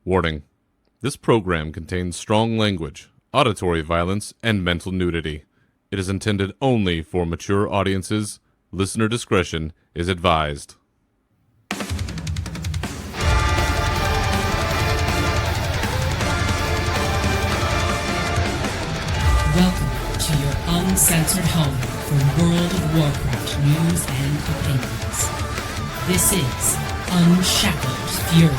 Warning. This program contains strong language, auditory violence, and mental nudity. It is intended only for mature audiences. Listener discretion is advised. Welcome to your uncensored home for World of Warcraft news and opinions. This is Unshackled Fury.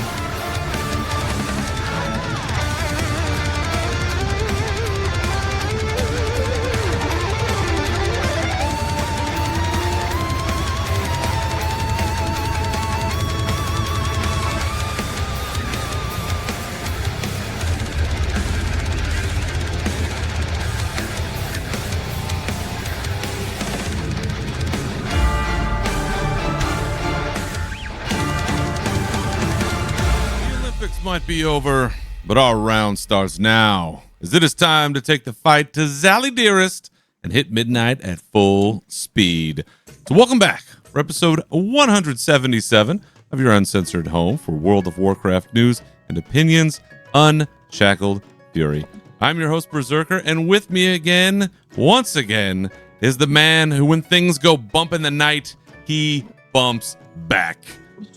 Might be over, but our round starts now, as it is time to take the fight to Zali Dearest and hit midnight at full speed. So welcome back for episode 177 of your uncensored home for World of Warcraft news and opinions, Unshackled Fury. I'm your host, Berserker, and with me again, once again, is the man who, when things go bump in the night, he bumps back,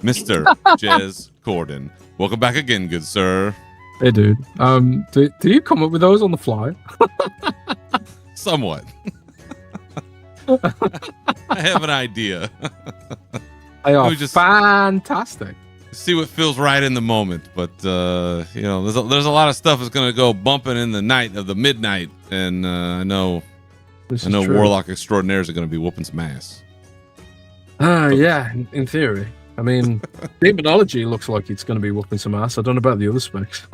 Mr. Jez Corden. Welcome back again, good sir. Hey, dude. Do you come up with those on the fly? Somewhat. I have an idea. They are just fantastic. See what feels right in the moment, but you know, there's a lot of stuff that's gonna go bumping in the night of the midnight, and I know True. Warlock Extraordinaires are gonna be whooping some ass. Yeah, in theory. I mean, demonology looks like it's going to be whooping some ass. I don't know about the other specs.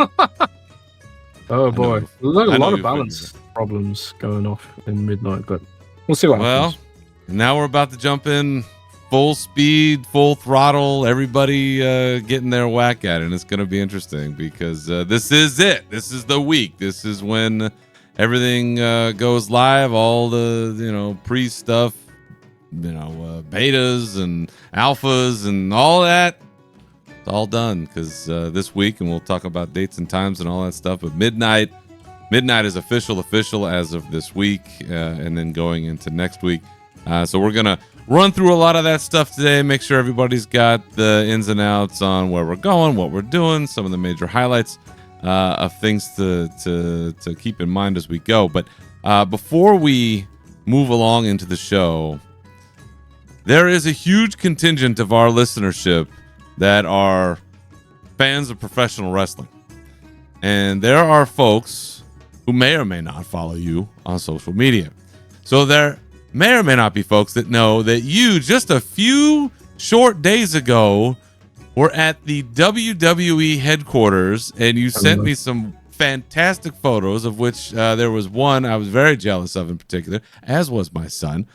Oh boy, there's a lot of balance problems going off in midnight, but we'll see what happens. Well, now we're about to jump in full speed, full throttle. Everybody getting their whack at it, and it's going to be interesting because this is it. This is the week. This is when everything goes live. All the pre stuff. Betas and alphas and all that, it's all done because this week, and we'll talk about dates and times and all that stuff, but midnight is official as of this week, and then going into next week. So we're gonna run through a lot of that stuff today, make sure everybody's got the ins and outs on where we're going, what we're doing, some of the major highlights of things to keep in mind as we go. But before we move along into the show, there is a huge contingent of our listenership that are fans of professional wrestling. And there are folks who may or may not follow you on social media. So there may or may not be folks that know that you, just a few short days ago, were at the WWE headquarters, and you sent me some fantastic photos, of which there was one I was very jealous of in particular, as was my son.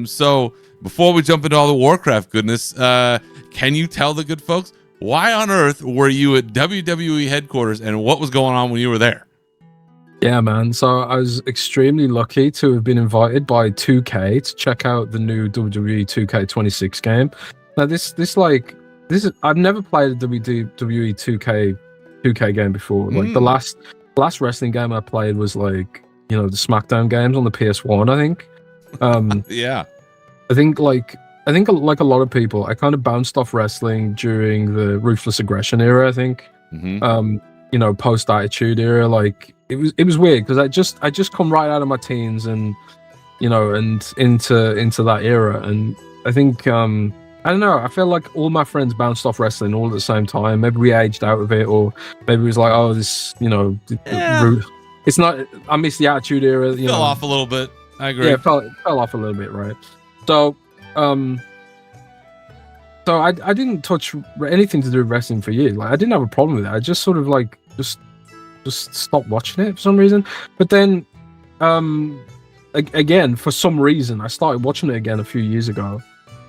So before we jump into all the Warcraft goodness, can you tell the good folks why on earth were you at WWE headquarters and what was going on when you were there? Yeah, man. So I was extremely lucky to have been invited by 2K to check out the new WWE 2K26 game. Now, this is I've never played a WWE 2K game before. Like the last wrestling game I played was the SmackDown games on the PS1, I think. Yeah. I think like a lot of people, I kind of bounced off wrestling during the Ruthless Aggression era, I think. Post Attitude era. Like it was weird because I just come right out of my teens and and into that era, and I think I don't know, I feel like all my friends bounced off wrestling all at the same time. Maybe we aged out of it, or maybe it was like, oh, this it's not, I miss the Attitude era. Fell off a little bit. I agree. Yeah, it fell off a little bit, right? So, I didn't touch anything to do with wrestling for years. Like, I didn't have a problem with it. I just sort of just stopped watching it for some reason. But then, again, for some reason, I started watching it again a few years ago.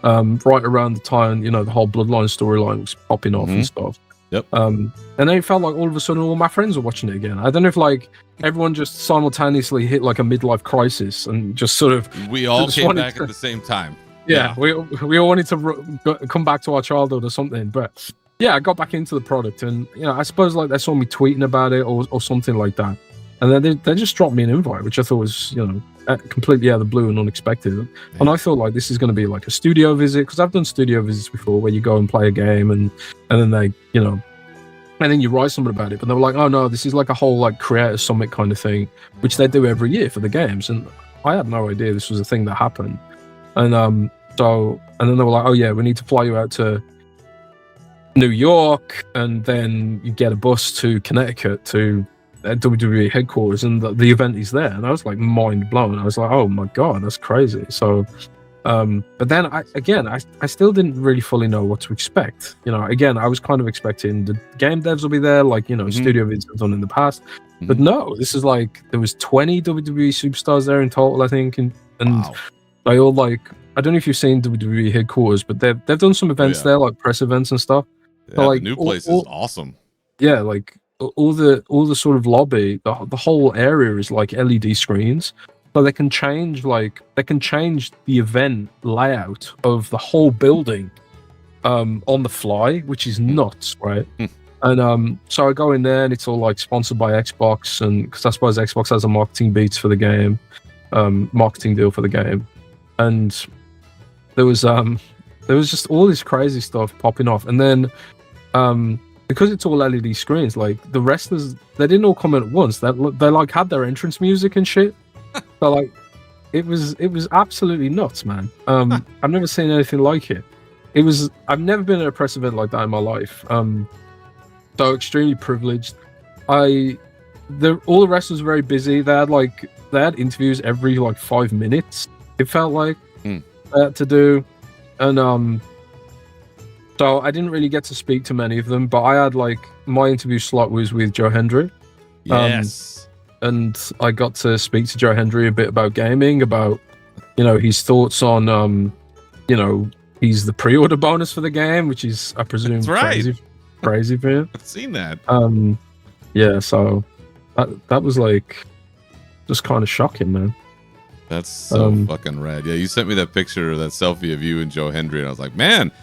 Right around the time, the whole Bloodline storyline was popping off and stuff. Yep. And then it felt like all of a sudden all my friends were watching it again. I don't know if everyone just simultaneously hit a midlife crisis and just sort of. We all came back at the same time. Yeah, we all wanted to come back to our childhood or something. But yeah, I got back into the product, and I suppose like they saw me tweeting about it or something like that, and then they just dropped me an invite, which I thought was completely out of the blue and unexpected. And I thought like this is going to be like a studio visit, because I've done studio visits before where you go and play a game and then they and then you write something about it. But they were like, oh no, this is like a whole like creator summit kind of thing, which they do every year for the games. And I had no idea this was a thing that happened. And then they were like, oh yeah, we need to fly you out to New York, and then you get a bus to Connecticut to WWE headquarters, and the event is there. And I was like mind blown. I was like, oh my god, that's crazy. So but then I still didn't really fully know what to expect. Again, I was kind of expecting the game devs will be there, like studio vids I've done in the past. But no, this is like there was 20 WWE superstars there in total, I think, and Wow. they all like, I don't know if you've seen WWE headquarters, but they've done some events there, like press events and stuff. Yeah, So, like, the new place is awesome. Yeah, like all the sort of lobby, the whole area is like LED screens. So they can change the event layout of the whole building on the fly, which is nuts, right? And so I go in there and it's all like sponsored by Xbox, and because I suppose Xbox has a marketing beats for the game, marketing deal for the game, and there was just all this crazy stuff popping off, and then because it's all LED screens, like the wrestlers, they didn't all come in at once. They like had their entrance music and shit. So like, it was absolutely nuts, man. I've never seen anything like it. I've never been at a press event like that in my life. So extremely privileged. All the wrestlers were very busy. They had interviews every like 5 minutes. It felt like they had to do, and so I didn't really get to speak to many of them. But I had like my interview slot was with Joe Hendry. Yes. And I got to speak to Joe Hendry a bit about gaming, about his thoughts on he's the pre-order bonus for the game, which is, I presume, That's right. crazy for him. I've seen that. Yeah, so that was like just kind of shocking, man. That's so fucking rad. Yeah, you sent me that picture, that selfie of you and Joe Hendry, and I was like, man,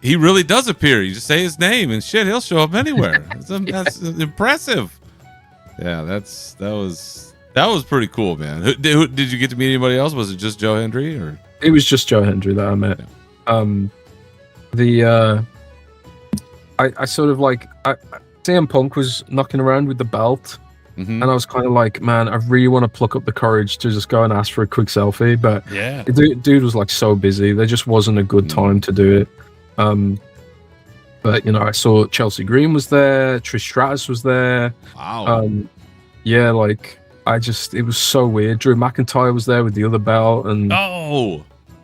he really does appear. You just say his name and shit, he'll show up anywhere. That's impressive. Yeah, that was pretty cool, man. Did you get to meet anybody else? Was it just Joe Hendry, or? It was just Joe Hendry that I met. Yeah. I sort of like, CM Punk was knocking around with the belt, and I was kind of like, man, I really want to pluck up the courage to just go and ask for a quick selfie, but yeah, the dude was like so busy. There just wasn't a good time to do it. But I saw Chelsea Green was there, Trish Stratus was there. Wow. Yeah, like it was so weird. Drew McIntyre was there with the other belt, and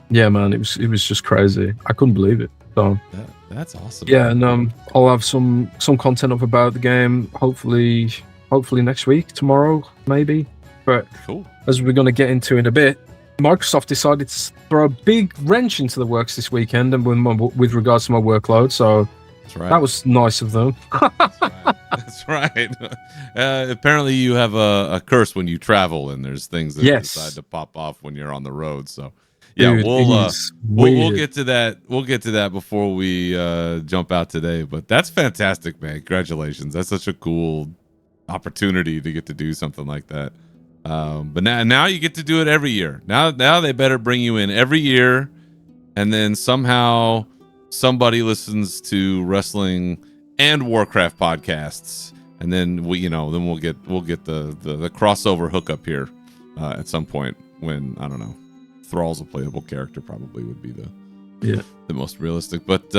yeah, man, it was just crazy. I couldn't believe it. So that's awesome. Yeah, and I'll have some content up about the game. Hopefully next week, tomorrow maybe. But cool. As we're gonna get into in a bit, Microsoft decided to throw a big wrench into the works this weekend, and with regards to my workload. So that's right. That was nice of them. That's right. Apparently, you have a curse when you travel, and there's things that decide to pop off when you're on the road. So, yeah, dude, we'll get to that. We'll get to that before we jump out today. But that's fantastic, man. Congratulations. That's such a cool opportunity to get to do something like that. But now you get to do it every year. Now they better bring you in every year, and then somehow somebody listens to wrestling and Warcraft podcasts, and then we'll get the crossover hookup here at some point when, I don't know, Thrall's a playable character probably would be the most realistic. But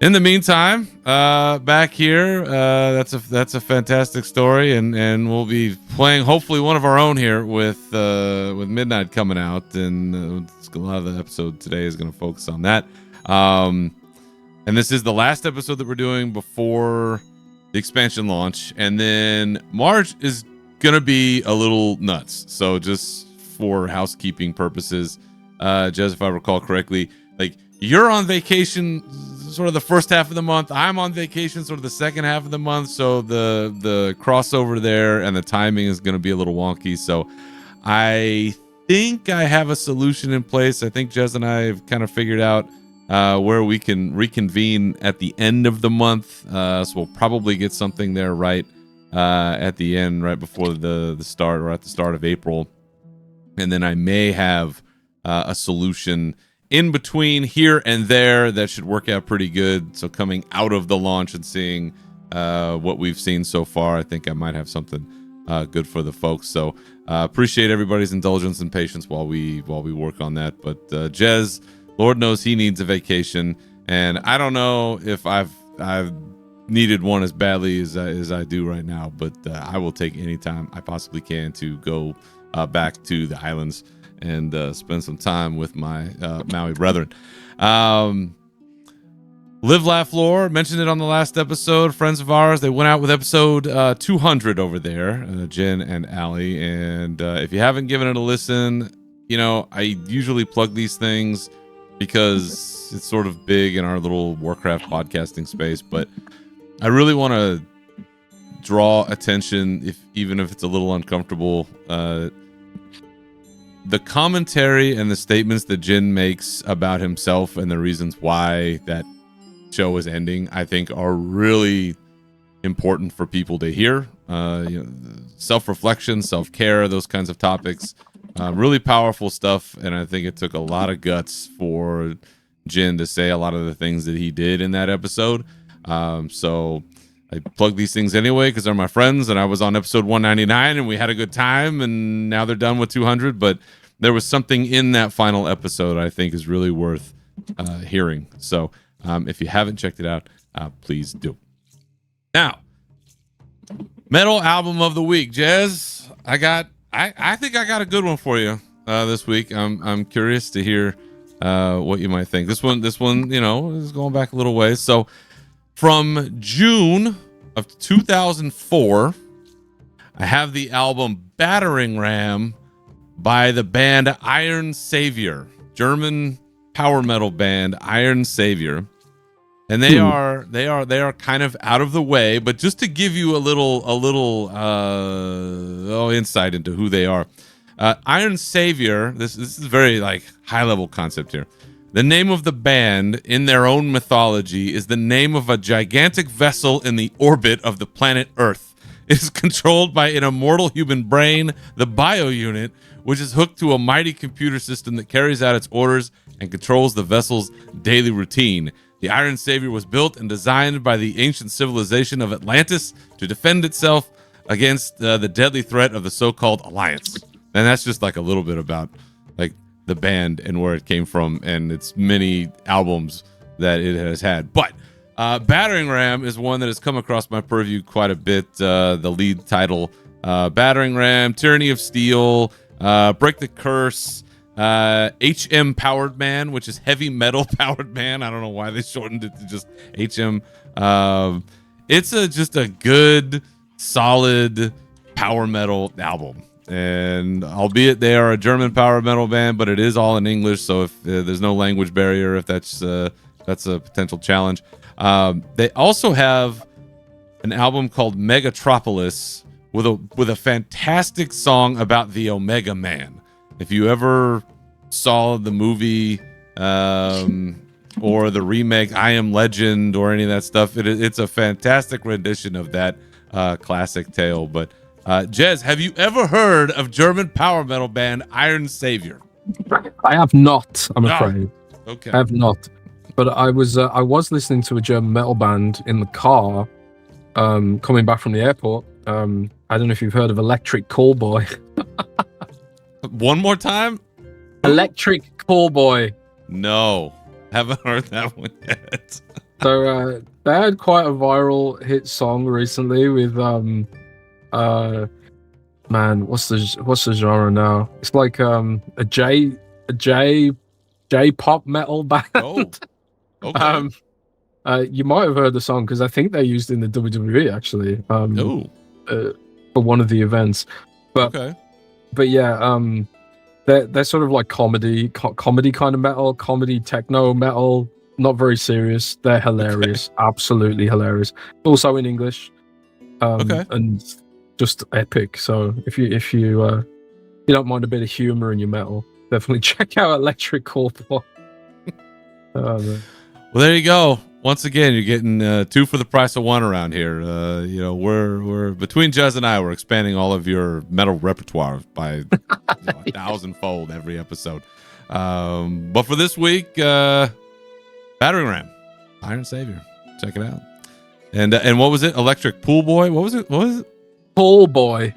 in the meantime, back here, that's a fantastic story, and we'll be playing hopefully one of our own here with Midnight coming out, and a lot of the episode today is going to focus on that. And this is the last episode that we're doing before the expansion launch, and then March is going to be a little nuts. So just for housekeeping purposes, Jez, if I recall correctly, like you're on vacation sort of the first half of the month. I'm on vacation sort of the second half of the month. So the crossover there and the timing is going to be a little wonky. So I think I have a solution in place. I think Jez and I have kind of figured out where we can reconvene at the end of the month. So we'll probably get something there right at the end, right before the start, or at the start of April. And then I may have a solution in between here and there that should work out pretty good. So coming out of the launch and seeing what we've seen so far, I think I might have something good for the folks. So appreciate everybody's indulgence and patience while we work on that. But Jez, Lord knows he needs a vacation, and I don't know if I've needed one as badly as I do right now. But I will take any time I possibly can to go back to the islands and spend some time with my Maui brethren. Live, Laugh, Lore, mentioned it on the last episode. Friends of ours, they went out with episode 200 over there, Jen and Allie. And if you haven't given it a listen, I usually plug these things because it's sort of big in our little Warcraft podcasting space. But I really want to draw attention, even if it's a little uncomfortable. The commentary and the statements that Jin makes about himself and the reasons why that show is ending, I think, are really important for people to hear. Self-reflection, self-care, those kinds of topics, really powerful stuff. And I think it took a lot of guts for Jin to say a lot of the things that he did in that episode. So I plug these things anyway because they're my friends, and I was on episode 199 and we had a good time, and now they're done with 200. But there was something in that final episode I think is really worth hearing. So if you haven't checked it out, please do. Now, metal album of the week, Jez. I think I got a good one for you this week. I'm curious to hear what you might think. This one, is going back a little ways. So from June of 2004, I have the album Battering Ram by the band Iron Savior, German power metal band Iron Savior. And they are kind of out of the way, but just to give you a little insight into who they are. Iron Savior, this is very high level concept here. The name of the band in their own mythology is the name of a gigantic vessel in the orbit of the planet Earth. It is controlled by an immortal human brain, the Bio Unit, which is hooked to a mighty computer system that carries out its orders and controls the vessel's daily routine. The Iron Savior was built and designed by the ancient civilization of Atlantis to defend itself against the deadly threat of the so-called Alliance. And that's just a little bit about the band and where it came from and its many albums that it has had. But Battering Ram is one that has come across my purview quite a bit. The lead title, Battering Ram, Tyranny of Steel, Break the Curse, HM Powered Man, which is Heavy Metal Powered Man. I don't know why they shortened it to just HM. It's just a good, solid power metal album. And albeit they are a German power metal band, but it is all in English. So if there's no language barrier, if that's a potential challenge. They also have an album called Megatropolis with a fantastic song about the Omega Man. If you ever saw the movie or the remake I Am Legend or any of that stuff, it's a fantastic rendition of that classic tale. But Jez, have you ever heard of German power metal band Iron Savior? I have not, I'm afraid. Okay. I have not. But I was listening to a German metal band in the car coming back from the airport. I don't know if you've heard of Electric Callboy. One more time? Electric Callboy. No, haven't heard that one yet. So they had quite a viral hit song recently with what's the genre now? It's like a J pop metal band. Oh, okay. You might have heard the song because I think they used it in the WWE actually. For one of the events. But yeah, they're sort of like comedy kind of metal, comedy techno metal. Not very serious. They're hilarious, absolutely hilarious. Also in English, and just epic. So if you don't mind a bit of humor in your metal, definitely check out Electric Callboy. Man. Well, there you go. Once again, you're getting 2 for the price of 1 around here. We're between Jez and I, we're expanding all of your metal repertoire by 1,000-fold every episode. But for this week, Battering Ram, Iron Savior, check it out. And what was it? Electric Pool Boy. What was it? Pool Boy.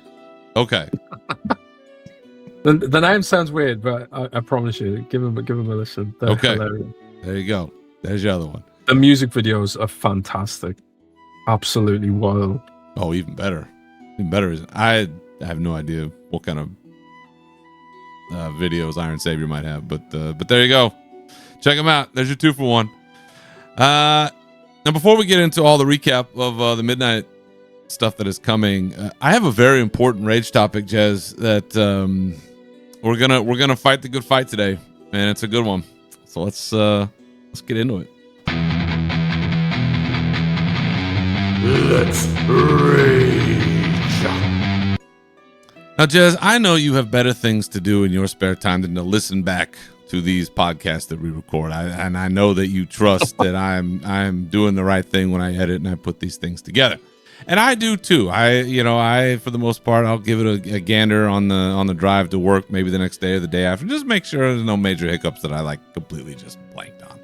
Okay. The name sounds weird, but I promise you, give him a listen. They're okay. Hilarious. There you go. There's your other one. The music videos are fantastic. Absolutely wild. Oh, even better. Even better. I have no idea what kind of videos Iron Savior might have, but there you go. Check them out. There's your 2 for 1. Now, before we get into all the recap of the midnight stuff that is coming, I have a very important rage topic, Jez, that we're gonna fight the good fight today, and it's a good one. So let's get into it. Let's rage. Now, Jez, I know you have better things to do in your spare time than to listen back to these podcasts that we record. And I know that you trust that I'm doing the right thing when I edit and I put these things together. And I do too. I for the most part, I'll give it a gander on the drive to work, maybe the next day or the day after, just make sure there's no major hiccups that I completely just blanked on.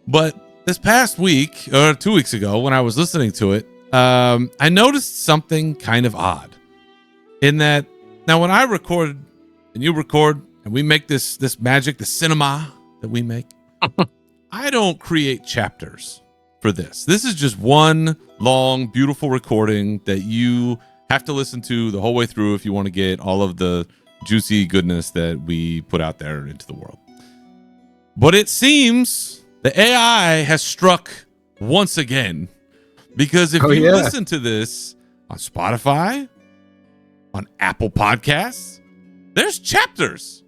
But this past week, or 2 weeks ago, when I was listening to it, I noticed something kind of odd. In that, now when I record and you record and we make this magic, the cinema that we make, I don't create chapters for this. This is just one long, beautiful recording that you have to listen to the whole way through if you want to get all of the juicy goodness that we put out there into the world. But it seems the AI has struck once again, because if you listen to this on Spotify, on Apple Podcasts, there's chapters.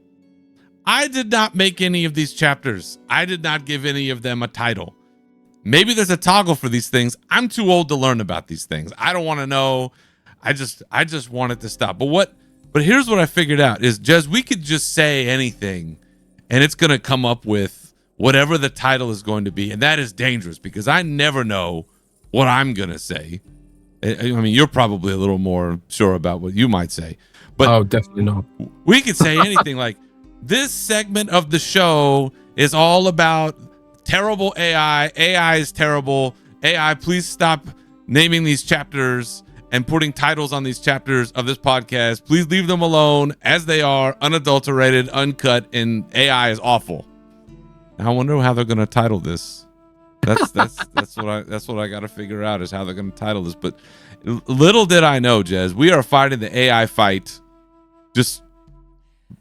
I did not make any of these chapters. I did not give any of them a title. Maybe there's a toggle for these things. I'm too old to learn about these things. I don't want to know. I just want it to stop. But here's what I figured out is, Jez, we could just say anything and it's going to come up with whatever the title is going to be. And that is dangerous because I never know what I'm going to say. I mean, you're probably a little more sure about what you might say. But definitely not. We could say anything like, this segment of the show is all about terrible AI. AI is terrible. AI, please stop naming these chapters and putting titles on these chapters of this podcast. Please leave them alone as they are, unadulterated, uncut, and AI is awful. Now, I wonder how they're going to title this. That's what I got to figure out is how they're going to title this. But little did I know, Jez, we are fighting the AI fight, just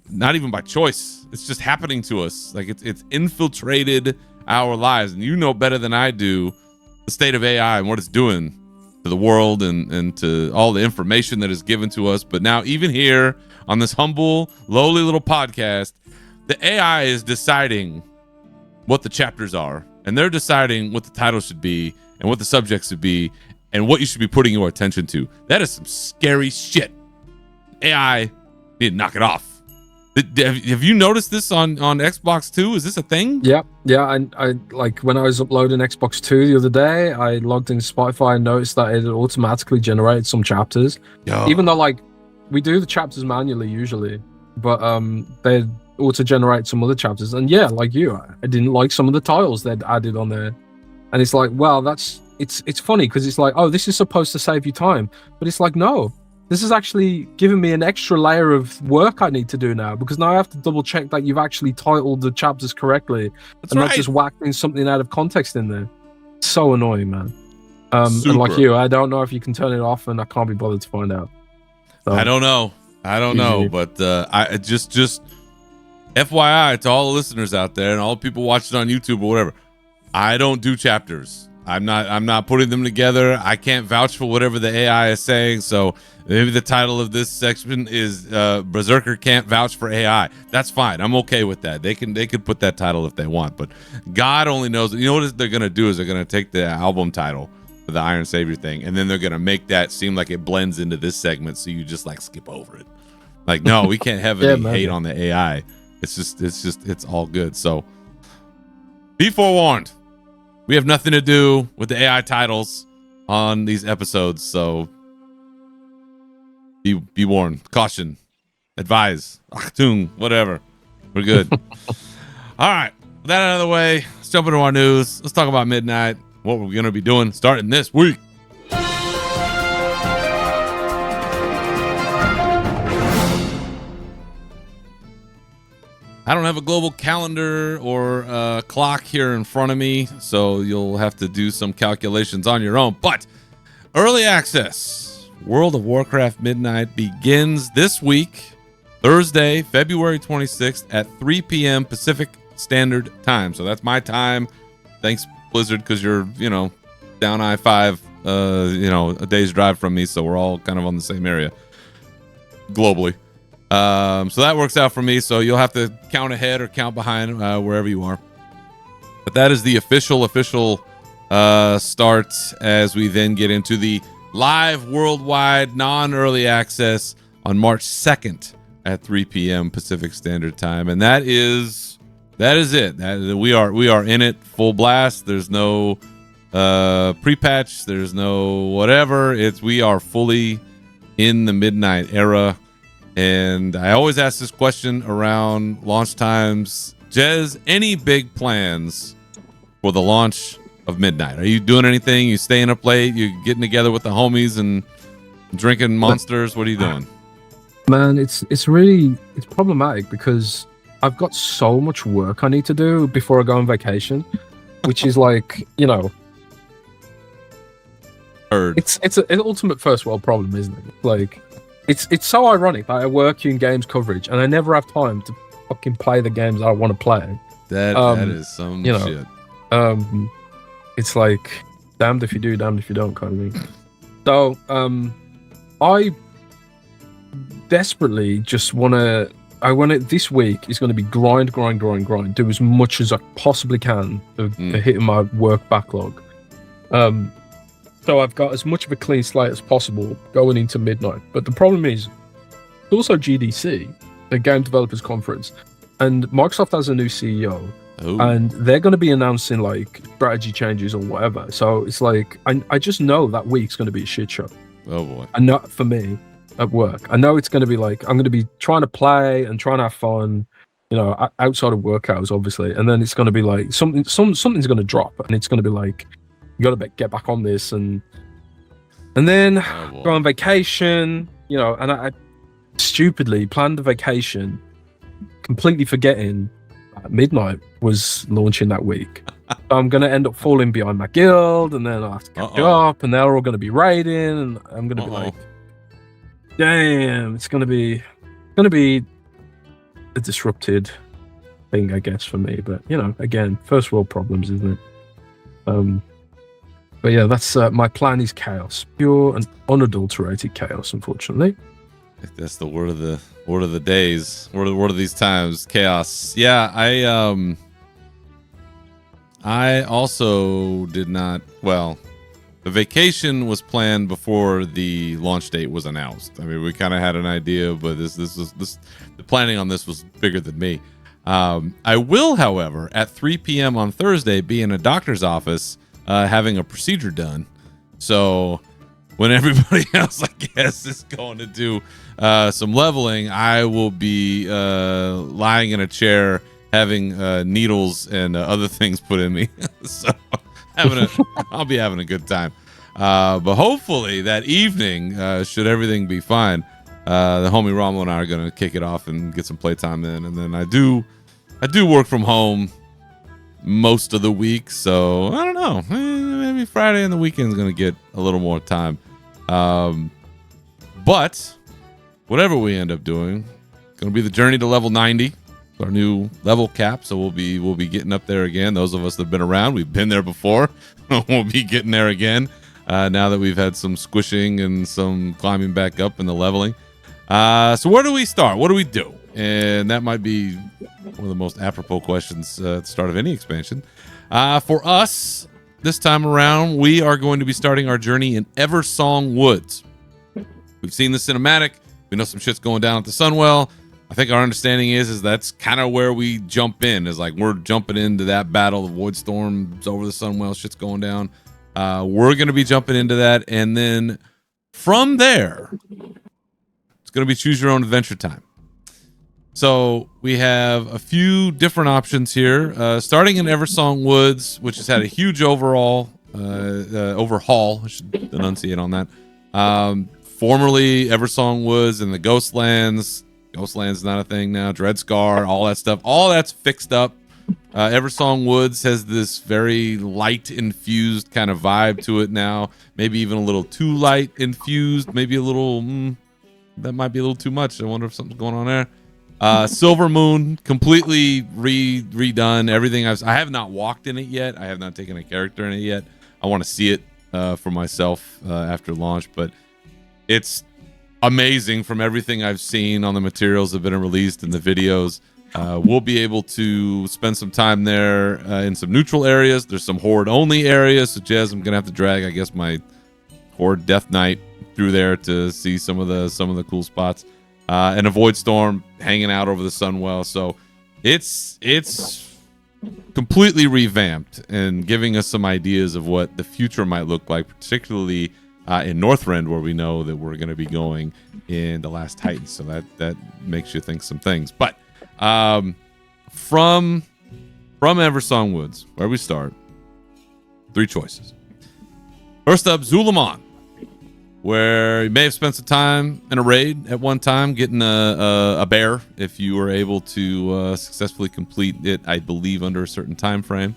not even by choice. It's just happening to us. Like it's infiltrated our lives, and you know better than I do the state of AI and what it's doing to the world and to all the information that is given to us. But now, even here on this humble, lowly little podcast, the AI is deciding what the chapters are. And they're deciding what the title should be and what the subject should be and what you should be putting your attention to. That is some scary shit. AI need to knock it off. Have you noticed this on Xbox 2? Is this a thing? Yeah. I like when I was uploading Xbox 2 the other day, I logged into Spotify and noticed that it automatically generated some chapters. Yo. Even though we do the chapters manually usually, but they auto-generate some other chapters. And yeah, like you, I didn't like some of the titles they'd added on there. And it's like, wow, it's funny because it's like, oh, this is supposed to save you time. But it's like, no, this is actually giving me an extra layer of work I need to do now, because now I have to double check that you've actually titled the chapters correctly. That's and right. not just whacking something out of context in there. It's so annoying, man. And Super. like you, I don't know if you can turn it off, and I can't be bothered to find out. So, I don't know, but I just FYI to all the listeners out there and all the people watching on YouTube or whatever, I don't do chapters. I'm not putting them together. I can't vouch for whatever the AI is saying. So maybe the title of this section is Berserker can't vouch for AI. That's fine. I'm okay with that. They can put that title if they want, but God only knows. You know what they're gonna do is they're gonna take the album title for the Iron Savior thing, and then they're gonna make that seem like it blends into this segment, so you just skip over it. Like, no, we can't have any hate on the AI. It's all good. So be forewarned. We have nothing to do with the AI titles on these episodes, so be warned. Caution. Advise. Achtung. Whatever. We're good. All right. With that out of the way, let's jump into our news. Let's talk about Midnight. What we're going to be doing starting this week. I don't have a global calendar or clock here in front of me, so you'll have to do some calculations on your own. But early access, World of Warcraft Midnight begins this week, Thursday, February 26th at 3 p.m. Pacific Standard Time. So that's my time. Thanks, Blizzard, because you're, down I-5, a day's drive from me, so we're all kind of on the same area globally. So that works out for me. So you'll have to count ahead or count behind wherever you are. But that is the official start as we then get into the live worldwide non-early access on March 2nd at 3 p.m. Pacific Standard Time. And that is it. We are in it full blast. There's no pre-patch. There's no whatever. We are fully in the Midnight era. And I always ask this question around launch times. Jez, any big plans for the launch of Midnight? Are you doing anything? You staying up late? You getting together with the homies and drinking monsters? What are you doing? Man, it's problematic because I've got so much work I need to do before I go on vacation, which is like, it's an ultimate first world problem, isn't it? Like, it's so ironic that I work in games coverage and I never have time to fucking play the games I want to play. That is some shit. It's like damned if you do, damned if you don't kind of thing. So I desperately just this week is going to be grind, do as much as I possibly can of hitting my work backlog. So I've got as much of a clean slate as possible going into Midnight. But the problem is, it's also GDC, the Game Developers Conference, and Microsoft has a new CEO, and they're going to be announcing like strategy changes or whatever. So it's like, I just know that week's going to be a shit show. Oh boy. And not for me at work. I know it's going to be like, I'm going to be trying to play and trying to have fun, outside of work hours, obviously. And then it's going to be like, something's going to drop, and it's going to be like, you got to get back on this, and then go on vacation, and I stupidly planned the vacation, completely forgetting Midnight was launching that week. So I'm going to end up falling behind my guild, and then I have to catch up, and they're all going to be raiding, and I'm going to be like, damn, it's going to be a disrupted thing, I guess, for me. But, again, first world problems, isn't it? But yeah, that's my plan is chaos, pure and unadulterated chaos. Unfortunately, that's the word of the days. Word of these times, chaos. Yeah, I also did not. Well, the vacation was planned before the launch date was announced. I mean, we kind of had an idea, but the planning on this was bigger than me. I will, however, at 3 p.m. on Thursday, be in a doctor's office. Having a procedure done. So when everybody else, I guess, is going to do some leveling, I will be lying in a chair having needles and other things put in me. So I'll be having a good time. But hopefully that evening, should everything be fine, the homie Rommel and I are going to kick it off and get some playtime in. And then I do work from home most of the week, so I don't know, maybe Friday and the weekend is going to get a little more time, but whatever we end up doing, it's going to be the journey to level 90, our new level cap. So we'll be getting up there again. Those of us that have been around, we've been there before. We'll be getting there again now that we've had some squishing and some climbing back up in the leveling. So where do we start? What do we do? And that might be one of the most apropos questions at the start of any expansion. For us, this time around, we are going to be starting our journey in Eversong Woods. We've seen the cinematic. We know some shit's going down at the Sunwell. I think our understanding is that's kind of where we jump in. Is like we're jumping into that battle. The Void Storm's over the Sunwell. Shit's going down. We're going to be jumping into that, and then from there, it's going to be choose your own adventure time. So we have a few different options here, starting in Eversong Woods, which has had a huge overhaul. I should enunciate on that. Formerly Eversong Woods and the Ghostlands. Ghostlands not a thing now. Dreadscar, all that stuff. All that's fixed up. Eversong Woods has this very light infused kind of vibe to it now. Maybe even a little too light infused. Maybe a little, that might be a little too much. I wonder if something's going on there. Silver Moon, completely redone. Everything I have not walked in it yet. I have not taken a character in it yet. I want to see it for myself after launch, but it's amazing from everything I've seen on the materials that have been released and the videos. We'll be able to spend some time there in some neutral areas. There's some Horde only areas, so Jez, I'm gonna have to drag, I guess, my Horde Death Knight through there to see some of the cool spots. And a Void Storm hanging out over the Sunwell. So it's completely revamped and giving us some ideas of what the future might look like, particularly in Northrend, where we know that we're going to be going in the Last Titan. So that makes you think some things. But from Eversong Woods, where we start, 3 choices. First up, Zul'Aman, where you may have spent some time in a raid at one time, getting a bear if you were able to successfully complete it, I believe, under a certain time frame.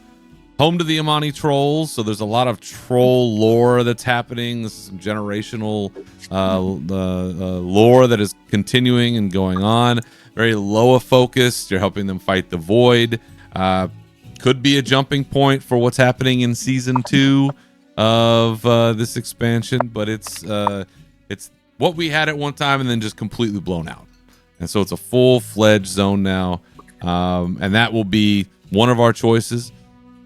Home to the Amani trolls, so there's a lot of troll lore that's happening. This is some generational lore that is continuing and going on. Very Loa focused. You're helping them fight the void. Could be a jumping point for what's happening in season 2 of this expansion, but it's what we had at one time and then just completely blown out. And so it's a full-fledged zone now, and that will be one of our choices.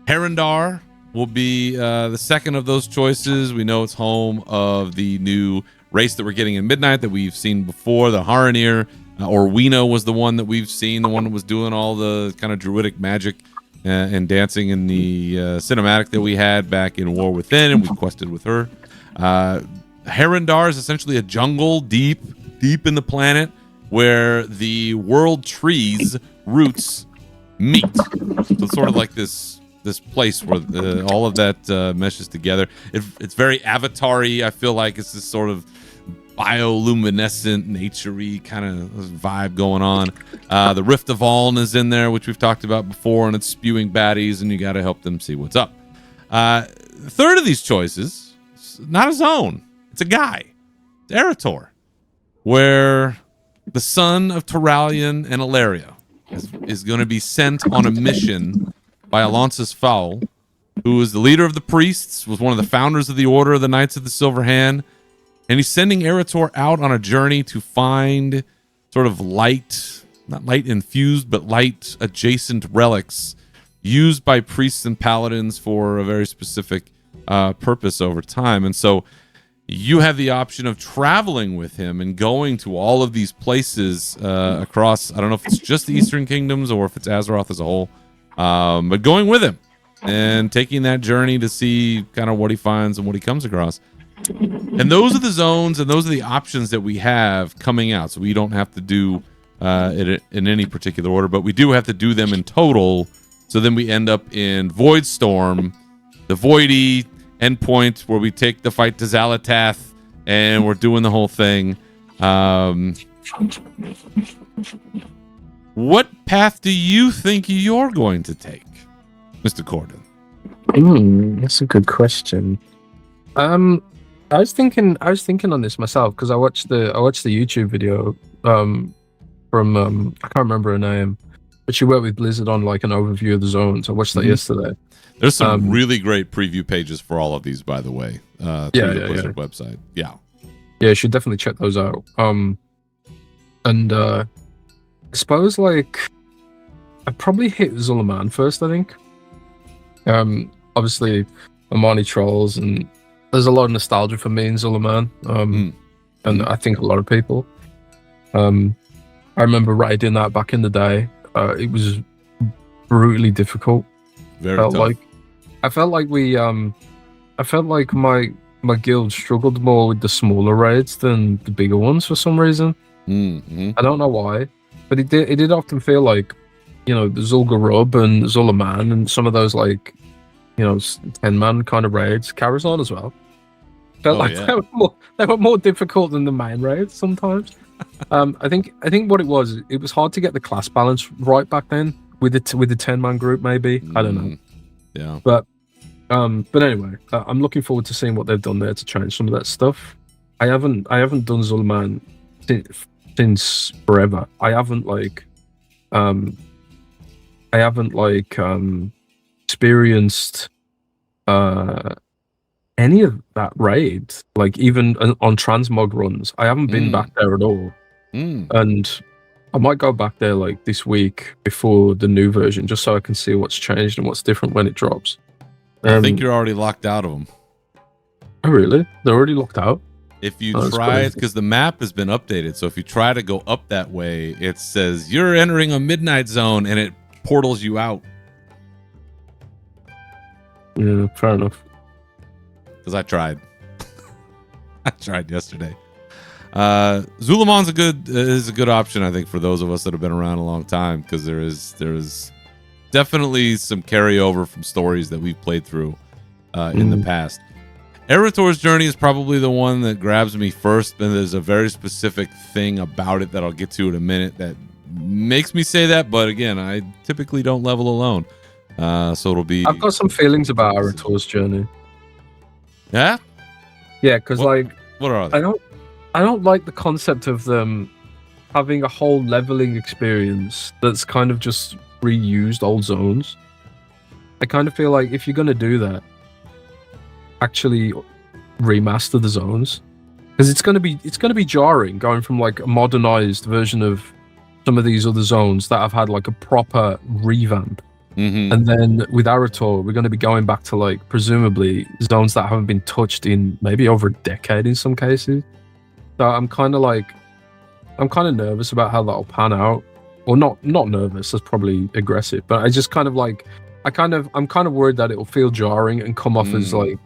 Herondar will be the second of those choices. We know it's home of the new race that we're getting in Midnight that we've seen before, the Haranir. Orwino was the one that we've seen, the one that was doing all the kind of druidic magic and dancing in the cinematic that we had back in War Within, and we quested with her. Herondar is essentially a jungle deep in the planet where the world trees roots meet. So it's sort of like this place where all of that meshes together. It's very Avatar-y. I feel like it's this sort of bioluminescent, nature-y kind of vibe going on. The Rift of Aln is in there, which we've talked about before, and it's spewing baddies, and you got to help them see what's up. The third of these choices, not a zone. It's a guy. It's Eretor, where the son of Turalyon and Ilaria is going to be sent on a mission by Alonsus Fowl, who is the leader of the priests, was one of the founders of the Order of the Knights of the Silver Hand. And he's sending Eretor out on a journey to find sort of light, not light infused, but light adjacent relics used by priests and paladins for a very specific purpose over time. And so you have the option of traveling with him and going to all of these places across, I don't know if it's just the Eastern Kingdoms or if it's Azeroth as a whole, but going with him and taking that journey to see kind of what he finds and what he comes across. And those are the zones and those are the options that we have coming out. So we don't have to do it in any particular order, but we do have to do them in total. So then we end up in Void Storm, the Voidy endpoint where we take the fight to Xal'atath and we're doing the whole thing. What path do you think you're going to take, Mr. Corden? That's a good question. I was thinking on this myself because I watched the YouTube video from I can't remember her name, but she worked with Blizzard on like an overview of the zones. I watched that yesterday. There's some really great preview pages for all of these, by the way, through the Blizzard website. Yeah, you should definitely check those out. And I suppose like I'd probably hit Zul'Aman first. I think. Obviously, Amani trolls and. There's a lot of nostalgia for me in Zul'Aman, and I think a lot of people. I I remember raiding that back in the day. It was brutally difficult. Very tough. I felt like my guild struggled more with the smaller raids than the bigger ones for some reason. Mm-hmm. I don't know why, but it did often feel like, the Zul'Gurub and Zulaman and some of those 10-man kind of raids, Karazhan as well. Felt they were more difficult than the main raids sometimes. I think what it was hard to get the class balance right back then with the 10-man group. Maybe I don't know. Yeah, but anyway, I'm looking forward to seeing what they've done there to change some of that stuff. I haven't done Zul'Man since forever. I haven't experienced any of that raid, even on transmog runs. I haven't been back there at all. And I might go back there this week before the new version, just so I can see what's changed and what's different when it drops. I think you're already locked out of them. Oh really? They're already locked out? If you try it, because the map has been updated, so if you try to go up that way, it says you're entering a midnight zone and it portals you out. Yeah, fair enough. Because I tried. I tried yesterday. Zulamon's is a good option, I think, for those of us that have been around a long time, because there is definitely some carryover from stories that we've played through in the past. Erator's Journey is probably the one that grabs me first, and there's a very specific thing about it that I'll get to in a minute that makes me say that, but again, I typically don't level alone. So it'll be... I've got some feelings about Erator's Journey. Yeah? Yeah, because what are they? I don't like the concept of them having a whole leveling experience that's kind of just reused old zones. I kind of feel like if you're going to do that, actually remaster the zones, because it's going to be jarring going from a modernized version of some of these other zones that have had a proper revamp. Mm-hmm. And then with Erator, we're going to be going back to presumably zones that haven't been touched in maybe over a decade in some cases. So I'm kind of nervous about how that'll pan out. Or not nervous, that's probably aggressive, but I just I'm kind of worried that it'll feel jarring and come off as I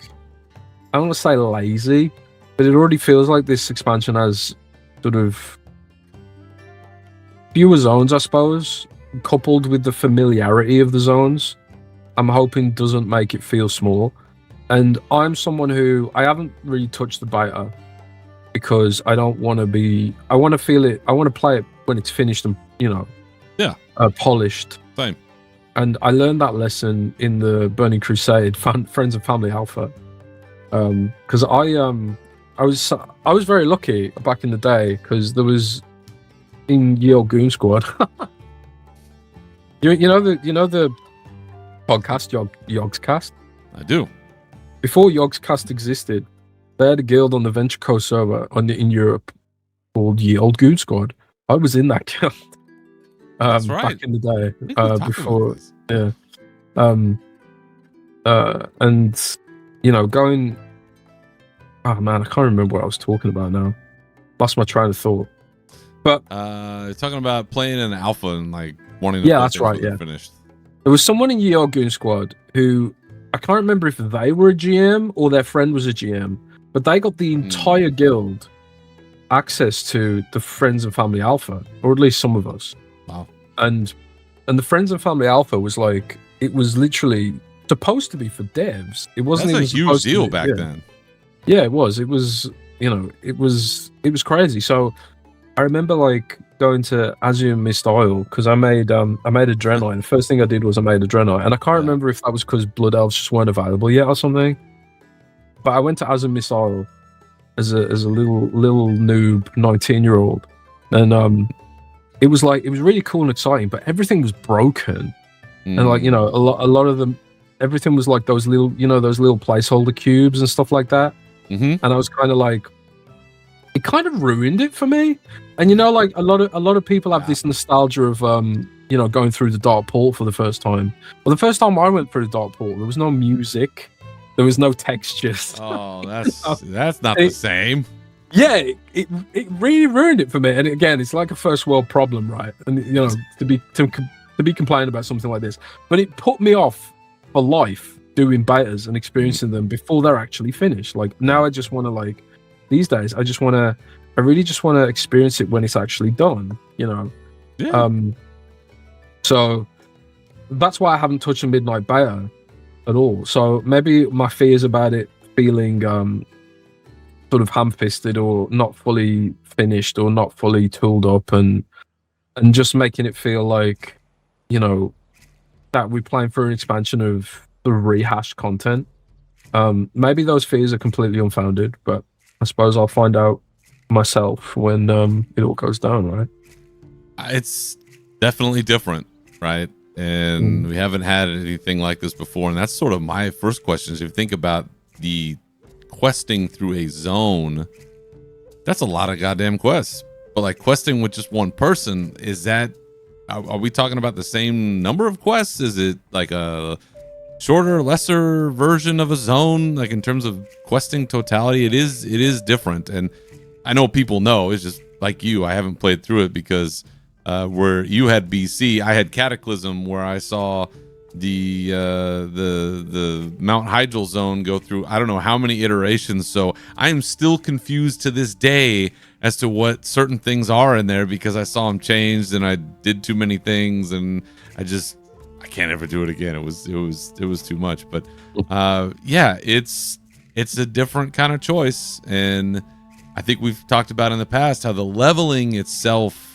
don't want to say lazy, but it already feels like this expansion has sort of fewer zones, I suppose, coupled with the familiarity of the zones. I'm hoping doesn't make it feel small. And I'm someone who I haven't really touched the beta because I don't want to be. I want to feel it. I want to play it when it's finished and polished. Same. And I learned that lesson in the Burning Crusade Friends and Family Alpha. Because I was very lucky back in the day because there was in Ye Olde Goon Squad. you know the podcast Yogscast? I do. Before Yogscast existed, they had a guild on the Venture Co server in Europe called Ye Olde Goon Squad. I was in that guild. That's right. Back in the day, before, yeah. And going. Oh man, I can't remember what I was talking about now. Lost my train of thought. But talking about playing an alpha and wanting to that's right. Yeah, finished. There was someone in Ye Olde Goon Squad who I can't remember if they were a GM or their friend was a GM, but they got the entire guild access to the Friends and Family Alpha, or at least some of us. Wow. And the Friends and Family Alpha was it was literally supposed to be for devs. It wasn't That's even a huge supposed to deal be, back yeah. then. Yeah, it was. It was, it was crazy. So I remember going to Azure Mist Oil because I made a Draenei. The first thing I did was I made a Draenei, and I can't remember if that was because Blood Elves just weren't available yet or something. But I went to Azure Mist Oil as a little noob 19-year-old, and it was really cool and exciting, but everything was broken, and a lot of them, everything was those little placeholder cubes and stuff like that. Mm-hmm. And I was kind of it kind of ruined it for me. And a lot of people have this nostalgia of going through the Dark Portal for the first time. Well, the first time I went through the Dark Portal, there was no music, there was no textures. Oh, that's not the same. yeah, it really ruined it for me. And again, it's like a first world problem, right? And you know, to be complaining about something like this, but it put me off for life doing betas and experiencing them before they're actually finished. Like now, I just want to like these days. I really just want to experience it when it's actually done. You know, Yeah. So that's why I haven't touched a Midnight beta at all. So maybe my fears about it feeling sort of ham-fisted or not fully finished or not fully tooled up and just making it feel like, you know, that we're playing for an expansion of the rehashed content. Maybe those fears are completely unfounded, but I suppose I'll find out myself when it all goes down, right? It's definitely different, right? And we haven't had anything like this before. And that's sort of my first question. Is if you think about the questing through a zone, that's a lot of goddamn quests. But like questing with just one person, is that, are we talking about the same number of quests? Is it like a shorter, lesser version of a zone? Like in terms of questing totality, it is different. And I know people know, it's just like you, I haven't played through it because where you had BC, I had Cataclysm, where I saw the Mount Hyjal zone go through I don't know how many iterations. So I am still confused to this day as to what certain things are in there because I saw them changed and I did too many things and I can't ever do it again. It was too much. But yeah, it's a different kind of choice, and I think we've talked about in the past how the leveling itself,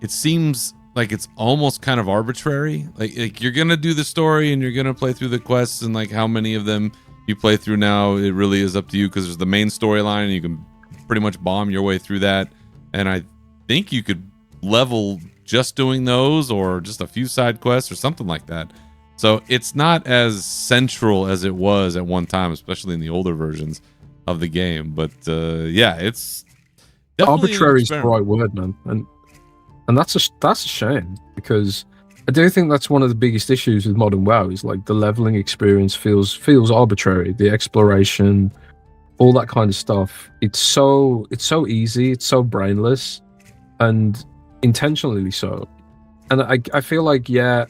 it seems like it's almost kind of arbitrary. Like you're gonna do the story and you're gonna play through the quests, and like how many of them you play through now, it really is up to you because there's the main storyline and you can pretty much bomb your way through that. And I think you could level just doing those or just a few side quests or something like that. So it's not as central as it was at one time, especially in the older versions of the game. But yeah, it's arbitrary is the right word, man. And that's a shame because I do think that's one of the biggest issues with modern WoW is like the leveling experience feels arbitrary. The exploration, all that kind of stuff. It's so easy. It's so brainless, and intentionally so. And I feel like I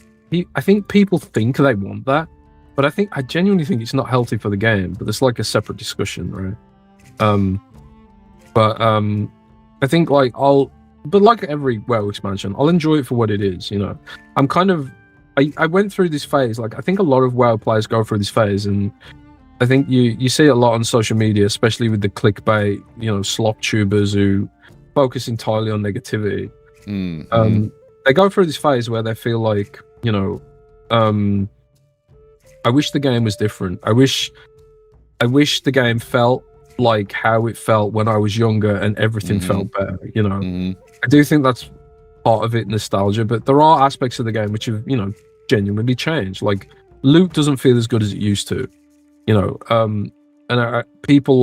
think people think they want that, but I genuinely think it's not healthy for the game. But it's like a separate discussion, right? I think but like every WoW expansion, I'll enjoy it for what it is. You know, I'm kind of I went through this phase. Like I think a lot of WoW players go through this phase, and I think you see it a lot on social media, especially with the clickbait, you know, slop tubers who focus entirely on negativity. They go through this phase where they feel like, you know, I wish the game was different. I wish the game felt like how it felt when I was younger and everything felt better, you know. I do think that's part of it, nostalgia, but there are aspects of the game which have, you know, genuinely changed. Like loot doesn't feel as good as it used to, you know. And people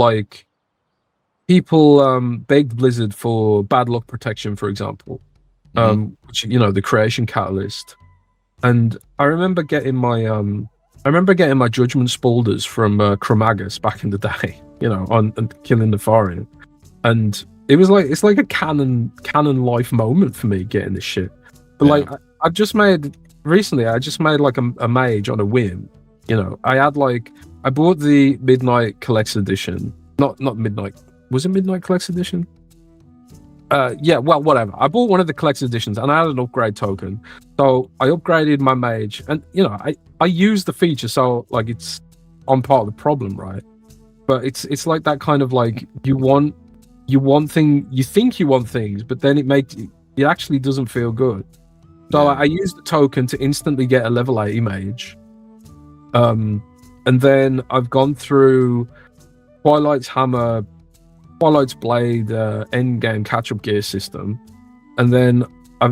begged Blizzard for bad luck protection, for example, which, you know, the creation catalyst. And I remember getting my judgment spolders from Chromagus back in the day, you know, on killing the Thorian. And it's like a canon life moment for me getting this shit. But like I just made like a mage on a whim, you know. I bought the Midnight Collector's Edition. Not Midnight. Was it Midnight Collector's Edition? Yeah, well, whatever. I bought one of the Collector's Editions and I had an upgrade token. So I upgraded my mage, and you know, I used the feature, so like it's on part of the problem, right? But it's like that kind of like you think you want things, but then it actually doesn't feel good. So I used the token to instantly get a level 80 mage. And then I've gone through Twilight's Hammer, Twilight's Blade, endgame catch-up gear system, and then I've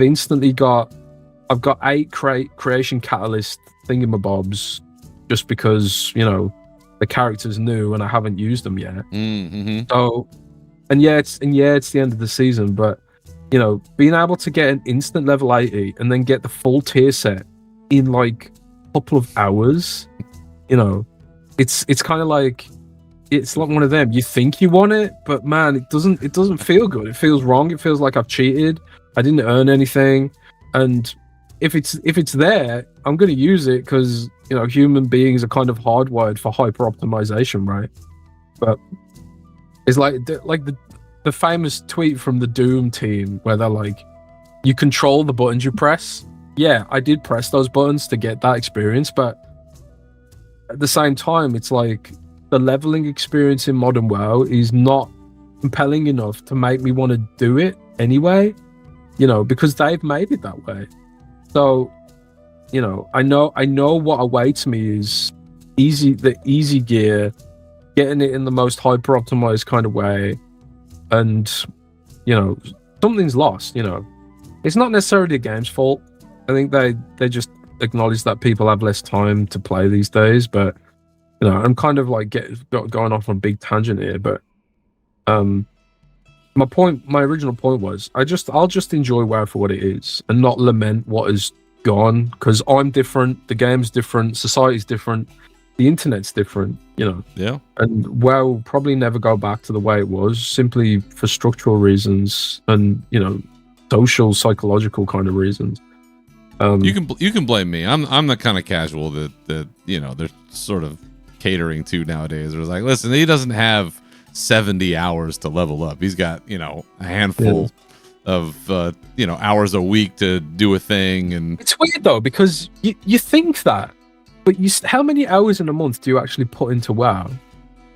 got 8 creation catalyst thingamabobs just because, you know, the character's new and I haven't used them yet. So, and it's the end of the season, but you know, being able to get an instant level 80 and then get the full tier set in like a couple of hours, you know, it's kind of like it's like one of them. You think you want it, but man, it doesn't feel good. It feels wrong. It feels like I've cheated. I didn't earn anything. And if it's there, I'm going to use it because, you know, human beings are kind of hardwired for hyper optimization, right? But it's like the famous tweet from the Doom team where they're like, you control the buttons you press. Yeah, I did press those buttons to get that experience, but at the same time, it's like the leveling experience in Modern WoW is not compelling enough to make me want to do it anyway, you know, because they've made it that way. So, you know, I know what awaits me is the easy gear, getting it in the most hyper optimized kind of way, and, you know, something's lost, you know. It's not necessarily the game's fault. I think they just acknowledge that people have less time to play these days, but, you know, I'm kind of like going off on a big tangent here, but my original point was I'll just enjoy WoW for what it is and not lament what is gone, because I'm different, the game's different, society's different, the internet's different, you know. Yeah. And WoW will probably never go back to the way it was, simply for structural reasons and, you know, social, psychological kind of reasons. You can blame me. I'm the kind of casual that you know they're sort of catering to nowadays. It was like, listen, he doesn't have 70 hours to level up. He's got, you know, a handful of you know, hours a week to do a thing. And it's weird though, because you think that, but how many hours in a month do you actually put into WoW,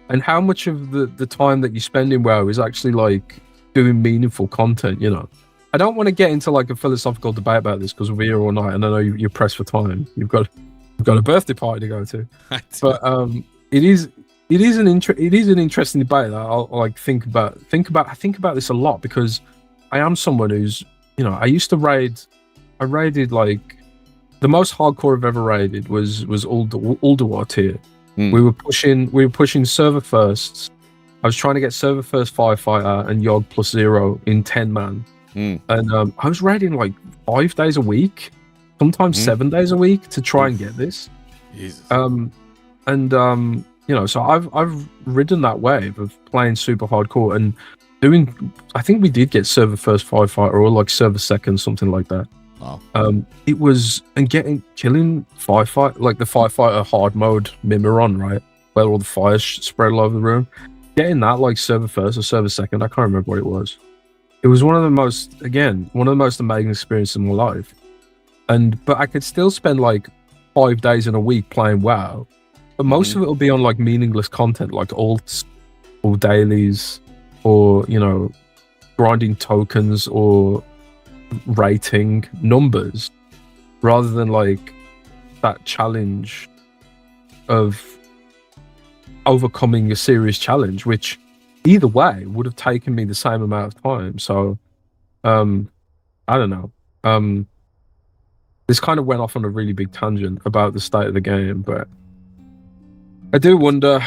and how much of the time that you spend in WoW is actually like doing meaningful content, you know? I don't want to get into like a philosophical debate about this because we're here all night, and I know you're pressed for time. You've got a birthday party to go to, but it is an interesting debate that I'll like think about. I think about this a lot because I am someone who's, you know, I used to I raided like the most hardcore I've ever raided was Ulduar tier. We were pushing server firsts. I was trying to get server first firefighter and Yogg +0 in 10 man. And I was raiding like 5 days a week, sometimes 7 days a week to try and get this. Jesus. You know, so I've ridden that wave of playing super hardcore and doing. I think we did get server first firefighter or like server second, something like that. Wow. It was killing firefight, like the firefighter hard mode Mimiron, right, where all the fires spread all over the room. Getting that like server first or server second, I can't remember what it was. It was one of the most amazing experiences in my life. But I could still spend like 5 days in a week playing WoW. But most of it will be on like meaningless content, like alts or dailies, or, you know, grinding tokens or rating numbers, rather than like that challenge of overcoming a serious challenge, which either way would have taken me the same amount of time. So I don't know. This kind of went off on a really big tangent about the state of the game, but I do wonder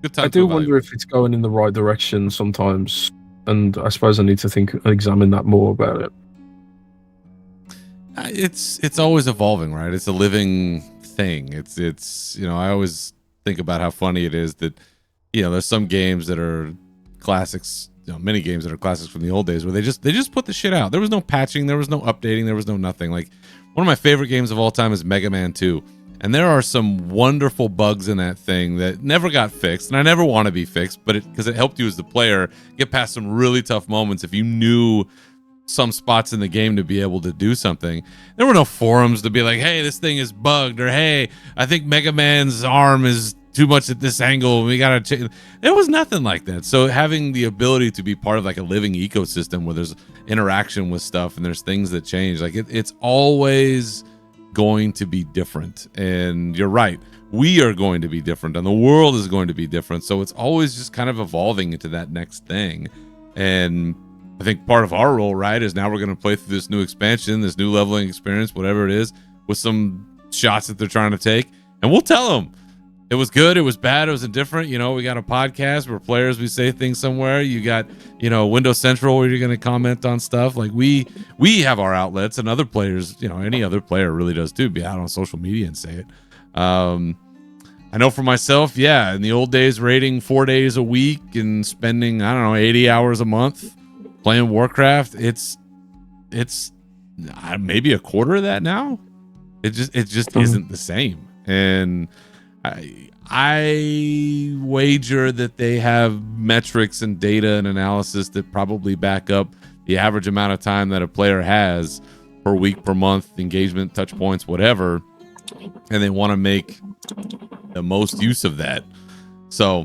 if it's going in the right direction sometimes, and I suppose I need to examine that more about it. It's always evolving, right? It's a living thing. It's you know, I always think about how funny it is that, you know, there's some games that are classics, you know, many games that are classics from the old days where they just put the shit out. There was no patching, there was no updating, there was no nothing. Like, one of my favorite games of all time is Mega Man 2. And there are some wonderful bugs in that thing that never got fixed, and I never want to be fixed, but because it helped you as the player get past some really tough moments if you knew some spots in the game to be able to do something. There were no forums to be like, hey, this thing is bugged, or hey, I think Mega Man's arm is too much at this angle, we gotta change. There was nothing like that. So having the ability to be part of like a living ecosystem where there's interaction with stuff and there's things that change, like it's always going to be different. And you're right, we are going to be different and the world is going to be different. So it's always just kind of evolving into that next thing. And I think part of our role, right, is now we're going to play through this new expansion, this new leveling experience, whatever it is, with some shots that they're trying to take, and we'll tell them it was good, it was bad, it was indifferent. You know, we got a podcast where players, we say things somewhere. You got, you know, Windows Central where you're going to comment on stuff. Like we have our outlets, and other players, you know, any other player really does too, be out on social media and say it. I I know for myself, yeah, in the old days, raiding 4 days a week and spending, I don't know, 80 hours a month playing Warcraft, it's maybe a quarter of that now. It just isn't the same. And I wager that they have metrics and data and analysis that probably back up the average amount of time that a player has per week, per month, engagement, touch points, whatever, and they want to make the most use of that. So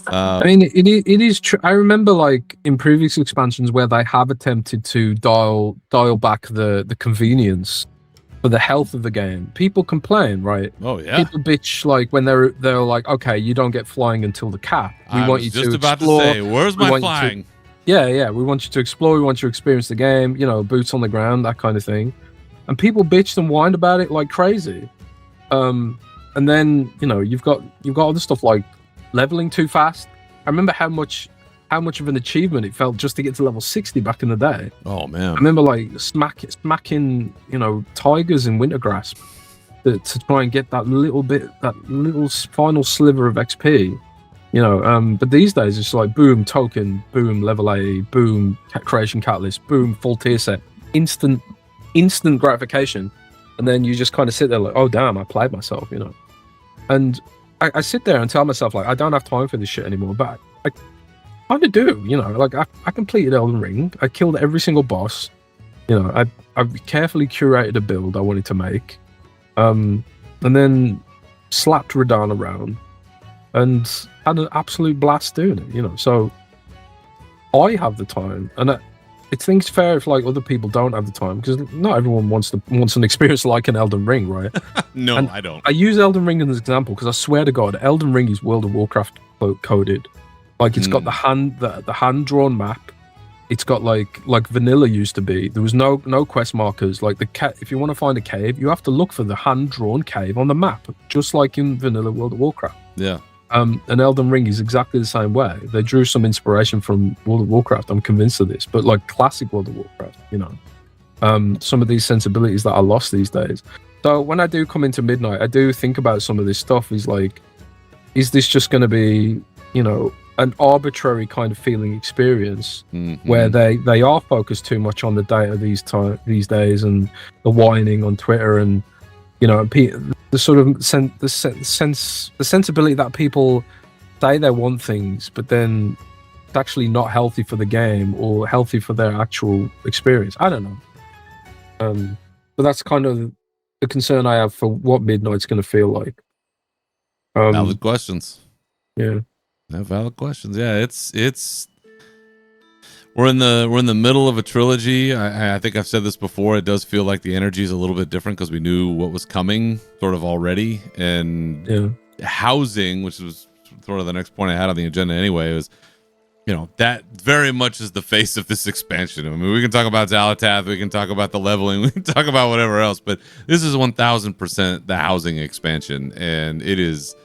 I mean, it is true. I remember, like, in previous expansions where they have attempted to dial back the convenience for the health of the game. People complain, right? Oh yeah. People bitch, like, when they're like, okay, you don't get flying until the cap. We I want was you just to about explore. to say, where's my flying? Yeah, we want you to explore. We want you to experience the game. You know, boots on the ground, that kind of thing. And people bitched and whined about it like crazy. And then, you know, you've got other stuff like leveling too fast. I remember how much of an achievement it felt just to get to level 60 back in the day. Oh man. I remember, like, smacking, you know, tigers in Wintergrasp to try and get that little final sliver of XP. You know, but these days it's like boom token, boom level 80, boom creation catalyst, boom full tier set, instant gratification, and then you just kind of sit there like, oh damn, I played myself, you know. And I sit there and tell myself, like, I don't have time for this shit anymore, but I kind of do, you know. Like, I completed Elden Ring, I killed every single boss, you know. I carefully curated a build I wanted to make, and then slapped Radahn around and had an absolute blast doing it, you know. So I have the time, and I think it's fair if, like, other people don't have the time, because not everyone wants an experience like an Elden Ring, right? No, and I don't. I use Elden Ring as an example because I swear to God, Elden Ring is World of Warcraft coded. Like, it's got the hand drawn map. It's got like vanilla used to be. There was no quest markers. Like, if you want to find a cave, you have to look for the hand drawn cave on the map, just like in vanilla World of Warcraft. Yeah. And Elden Ring is exactly the same way. They drew some inspiration from World of Warcraft. I'm convinced of this, but like classic World of Warcraft, you know, some of these sensibilities that are lost these days. So when I do come into Midnight, I do think about some of this stuff. Is like, is this just going to be, you know, an arbitrary kind of feeling experience where they are focused too much on the data these days, and the whining on Twitter, and, you know, the sort of the sensibility that people say they want things, but then it's actually not healthy for the game or healthy for their actual experience. I don't know. But that's kind of the concern I have for what Midnight's going to feel like. Valid questions. Yeah. Valid questions. Yeah, it's we're in the middle of a trilogy. I think I've said this before. It does feel like the energy is a little bit different because we knew what was coming sort of already. And housing, which was sort of the next point I had on the agenda anyway, was, you know, that very much is the face of this expansion. I mean, we can talk about Xal'atath, we can talk about the leveling, we can talk about whatever else, but this is 1000% the housing expansion, and it is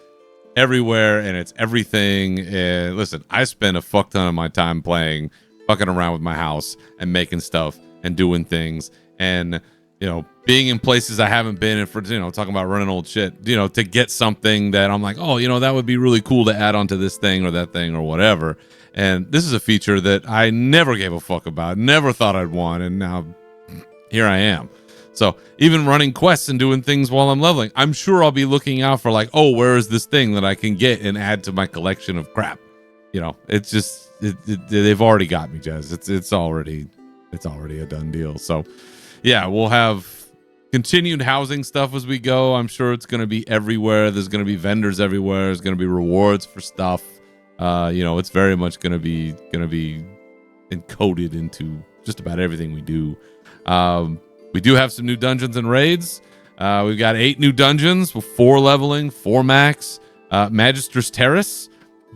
everywhere, and it's everything. And listen, I spend a fuck ton of my time playing, fucking around with my house and making stuff and doing things, and, you know, being in places I haven't been in for, you know, talking about running old shit, you know, to get something that I'm like, oh, you know, that would be really cool to add onto this thing or that thing or whatever. And this is a feature that I never gave a fuck about, never thought I'd want, and now here I am. So even running quests and doing things while I'm leveling, I'm sure I'll be looking out for, like, oh, where is this thing that I can get and add to my collection of crap? You know, it's just they've already got me, Jez. It's already a done deal. So yeah, we'll have continued housing stuff as we go. I'm sure it's going to be everywhere. There's going to be vendors everywhere. There's going to be rewards for stuff. You know, it's very much going to be encoded into just about everything we do. We do have some new dungeons and raids. We've got 8 new dungeons with 4 leveling, 4 max. Magister's Terrace.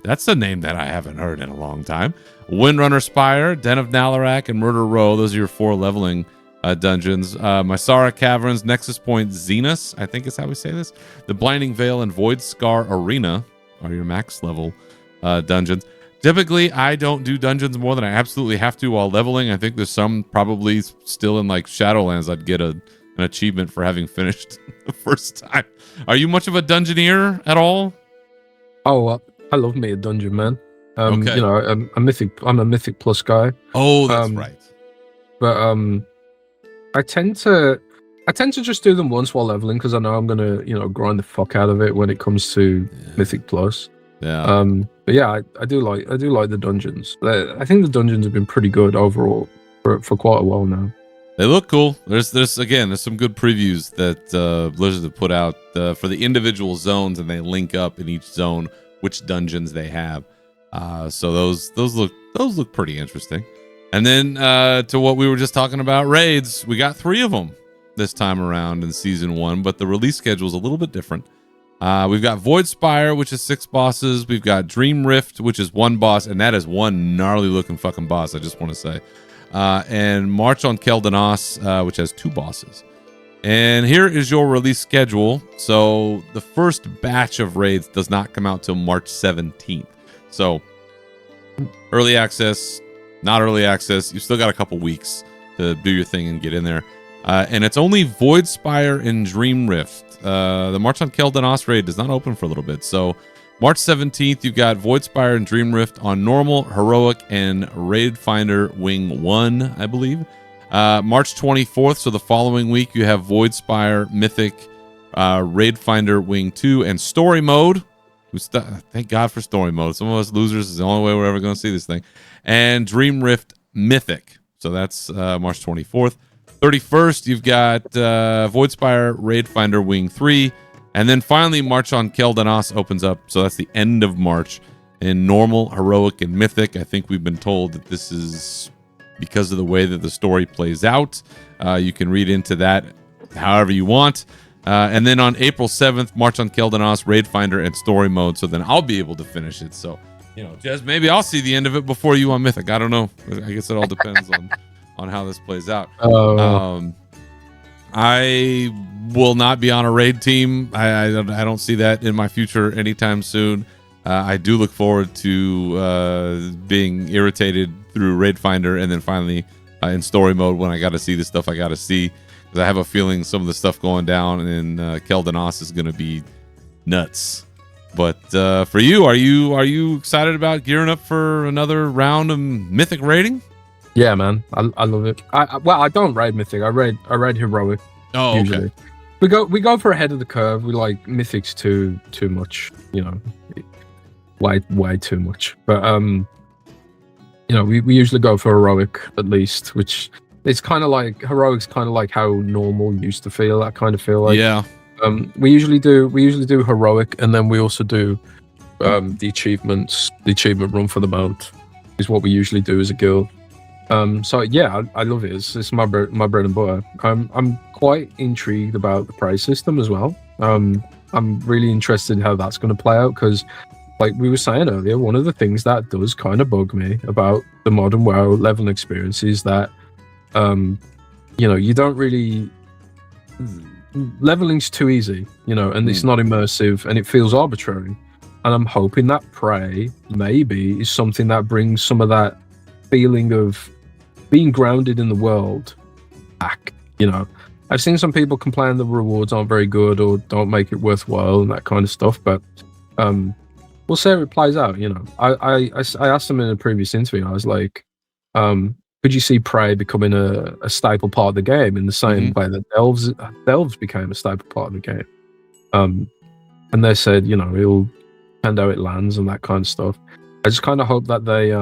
That's a name that I haven't heard in a long time. Windrunner Spire, Den of Nalarak, and Murder Row. Those are your 4 leveling dungeons. Mysara Caverns, Nexus Point, Zenus, I think is how we say this. The Blinding Veil and Void Scar Arena are your max level dungeons. Typically, I don't do dungeons more than I absolutely have to while leveling. I think there's some probably still in, like, Shadowlands I'd get a an achievement for having finished the first time. Are you much of a dungeoneer at all? Oh, I love me a dungeon, man. Okay. You know, I'm a Mythic Plus guy. Oh, that's right. But I tend to just do them once while leveling because I know I'm gonna, you know, grind the fuck out of it when it comes to Mythic Plus. Yeah. But yeah, I do like the dungeons. I think the dungeons have been pretty good overall for quite a while now. They look cool. There's some good previews that Blizzard have put out for the individual zones, and they link up in each zone which dungeons they have. So those look pretty interesting. And then to what we were just talking about, raids. We got 3 of them this time around in season 1, but the release schedule is a little bit different. We've got Voidspire, which is 6 bosses. We've got Dream Rift, which is 1 boss, and that is one gnarly looking fucking boss, I just want to say. And March on Keldanos, which has 2 bosses. And here is your release schedule. So the first batch of raids does not come out till March 17th. So early access, not early access. You still got a couple weeks to do your thing and get in there. And it's only Voidspire and Dream Rift. The March on Keldanos raid does not open for a little bit. So March 17th, you've got Voidspire and Dream Rift on normal, heroic, and Raid Finder Wing 1, I believe. March 24th, so the following week, you have Voidspire, Mythic, Raid Finder Wing 2, and Story Mode. Thank God for Story Mode. Some of us losers is the only way we're ever going to see this thing. And Dream Rift Mythic. So that's March 24th. 31st, you've got Voidspire, Raid Finder Wing 3. And then finally, March on Keldanos opens up. So that's the end of March in normal, heroic, and mythic. I think we've been told that this is because of the way that the story plays out. You can read into that however you want. And then on April 7th, March on Keldanos, Raid Finder, and Story Mode. So then I'll be able to finish it. So, you know, Jez, maybe I'll see the end of it before you on Mythic. I don't know. I guess it all depends on how this plays out. I will not be on a raid team. I don't see that in my future anytime soon. I do look forward to being irritated through Raid Finder and then finally in Story Mode when I got to see the stuff I got to see. Because I have a feeling some of the stuff going down in Keldanos is going to be nuts. But for you, are you excited about gearing up for another round of Mythic raiding? Yeah, man, I love it. I don't raid Mythic. I raid heroic. Oh, usually. Okay. We go for ahead of the curve. We like Mythics too much. You know, way too much. But you know, we usually go for heroic at least, which it's kind of like heroic's kind of like how normal used to feel. I kind of feel like yeah. We usually do heroic, and then we also do the achievement run for the mount is what we usually do as a guild. So yeah, I love it. It's my bread and butter. I'm quite intrigued about the prize system as well. I'm really interested in how that's going to play out because, like we were saying earlier, one of the things that does kind of bug me about the modern WoW leveling experience is that, you know, you don't really leveling's too easy, you know, and it's not immersive and it feels arbitrary. And I'm hoping that Prey maybe is something that brings some of that feeling of being grounded in the world back. You know, I've seen some people complain the rewards aren't very good or don't make it worthwhile and that kind of stuff, but we'll see how it plays out. You know, I asked them in a previous interview, I was like, could you see Prey becoming a staple part of the game in the same way that Delves became a staple part of the game? And they said, you know, it'll depend how it lands and that kind of stuff. I just kind of hope that they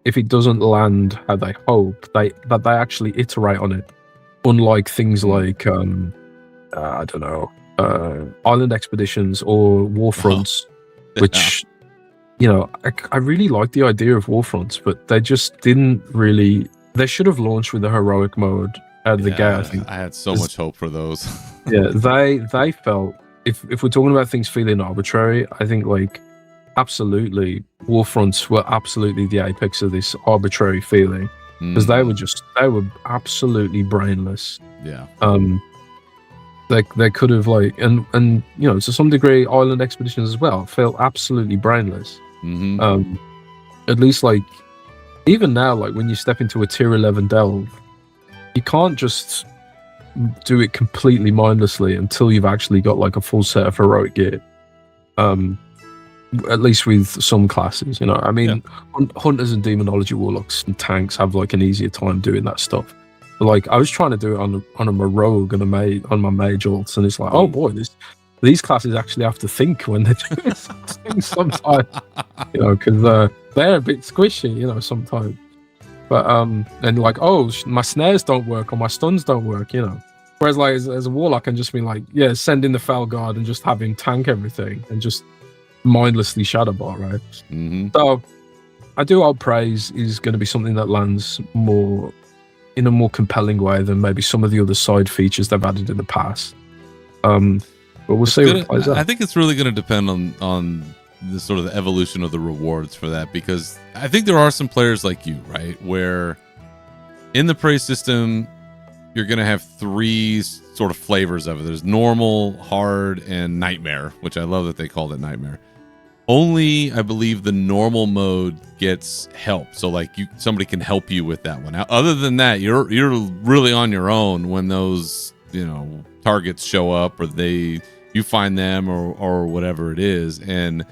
if it doesn't land how they hope, that they actually iterate on it. Unlike things like I don't know, Island Expeditions or Warfronts, which you know, I really like the idea of Warfronts, but they just didn't really. They should have launched with the heroic mode out of the gate. I think I had so much hope for those. Yeah, they felt if we're talking about things feeling arbitrary, I think like absolutely Warfronts were absolutely the apex of this arbitrary feeling because they were absolutely brainless. Yeah. They could have like and you know, to some degree Island Expeditions as well felt absolutely brainless. At least like even now, like when you step into a tier 11 delve, you can't just do it completely mindlessly until you've actually got like a full set of heroic gear. At least with some classes, you know. I mean, hunters and demonology warlocks and tanks have like an easier time doing that stuff. But like, I was trying to do it on a rogue and on my mage ults, and it's like, oh boy, these classes actually have to think when they're doing things sometimes, you know, because they're a bit squishy, you know, sometimes. But and like, oh, my snares don't work or my stuns don't work, you know. Whereas like as a warlock, I can just be like, yeah, send in the Fel Guard and just have him tank everything and just mindlessly shadowbot, right? Mm-hmm. So I do hope praise is going to be something that lands more in a more compelling way than maybe some of the other side features they've added in the past. But we'll see what plays out. I think it's really going to depend on the sort of the evolution of the rewards for that, because I think there are some players like you, right, where in the praise system you're going to have three sort of flavors of it. There's normal, hard, and nightmare, which I love that they called it nightmare. Only, I believe, the normal mode gets help. So like somebody can help you with that one. Now, other than that, you're really on your own when those, you know, targets show up or you find them or whatever it is. And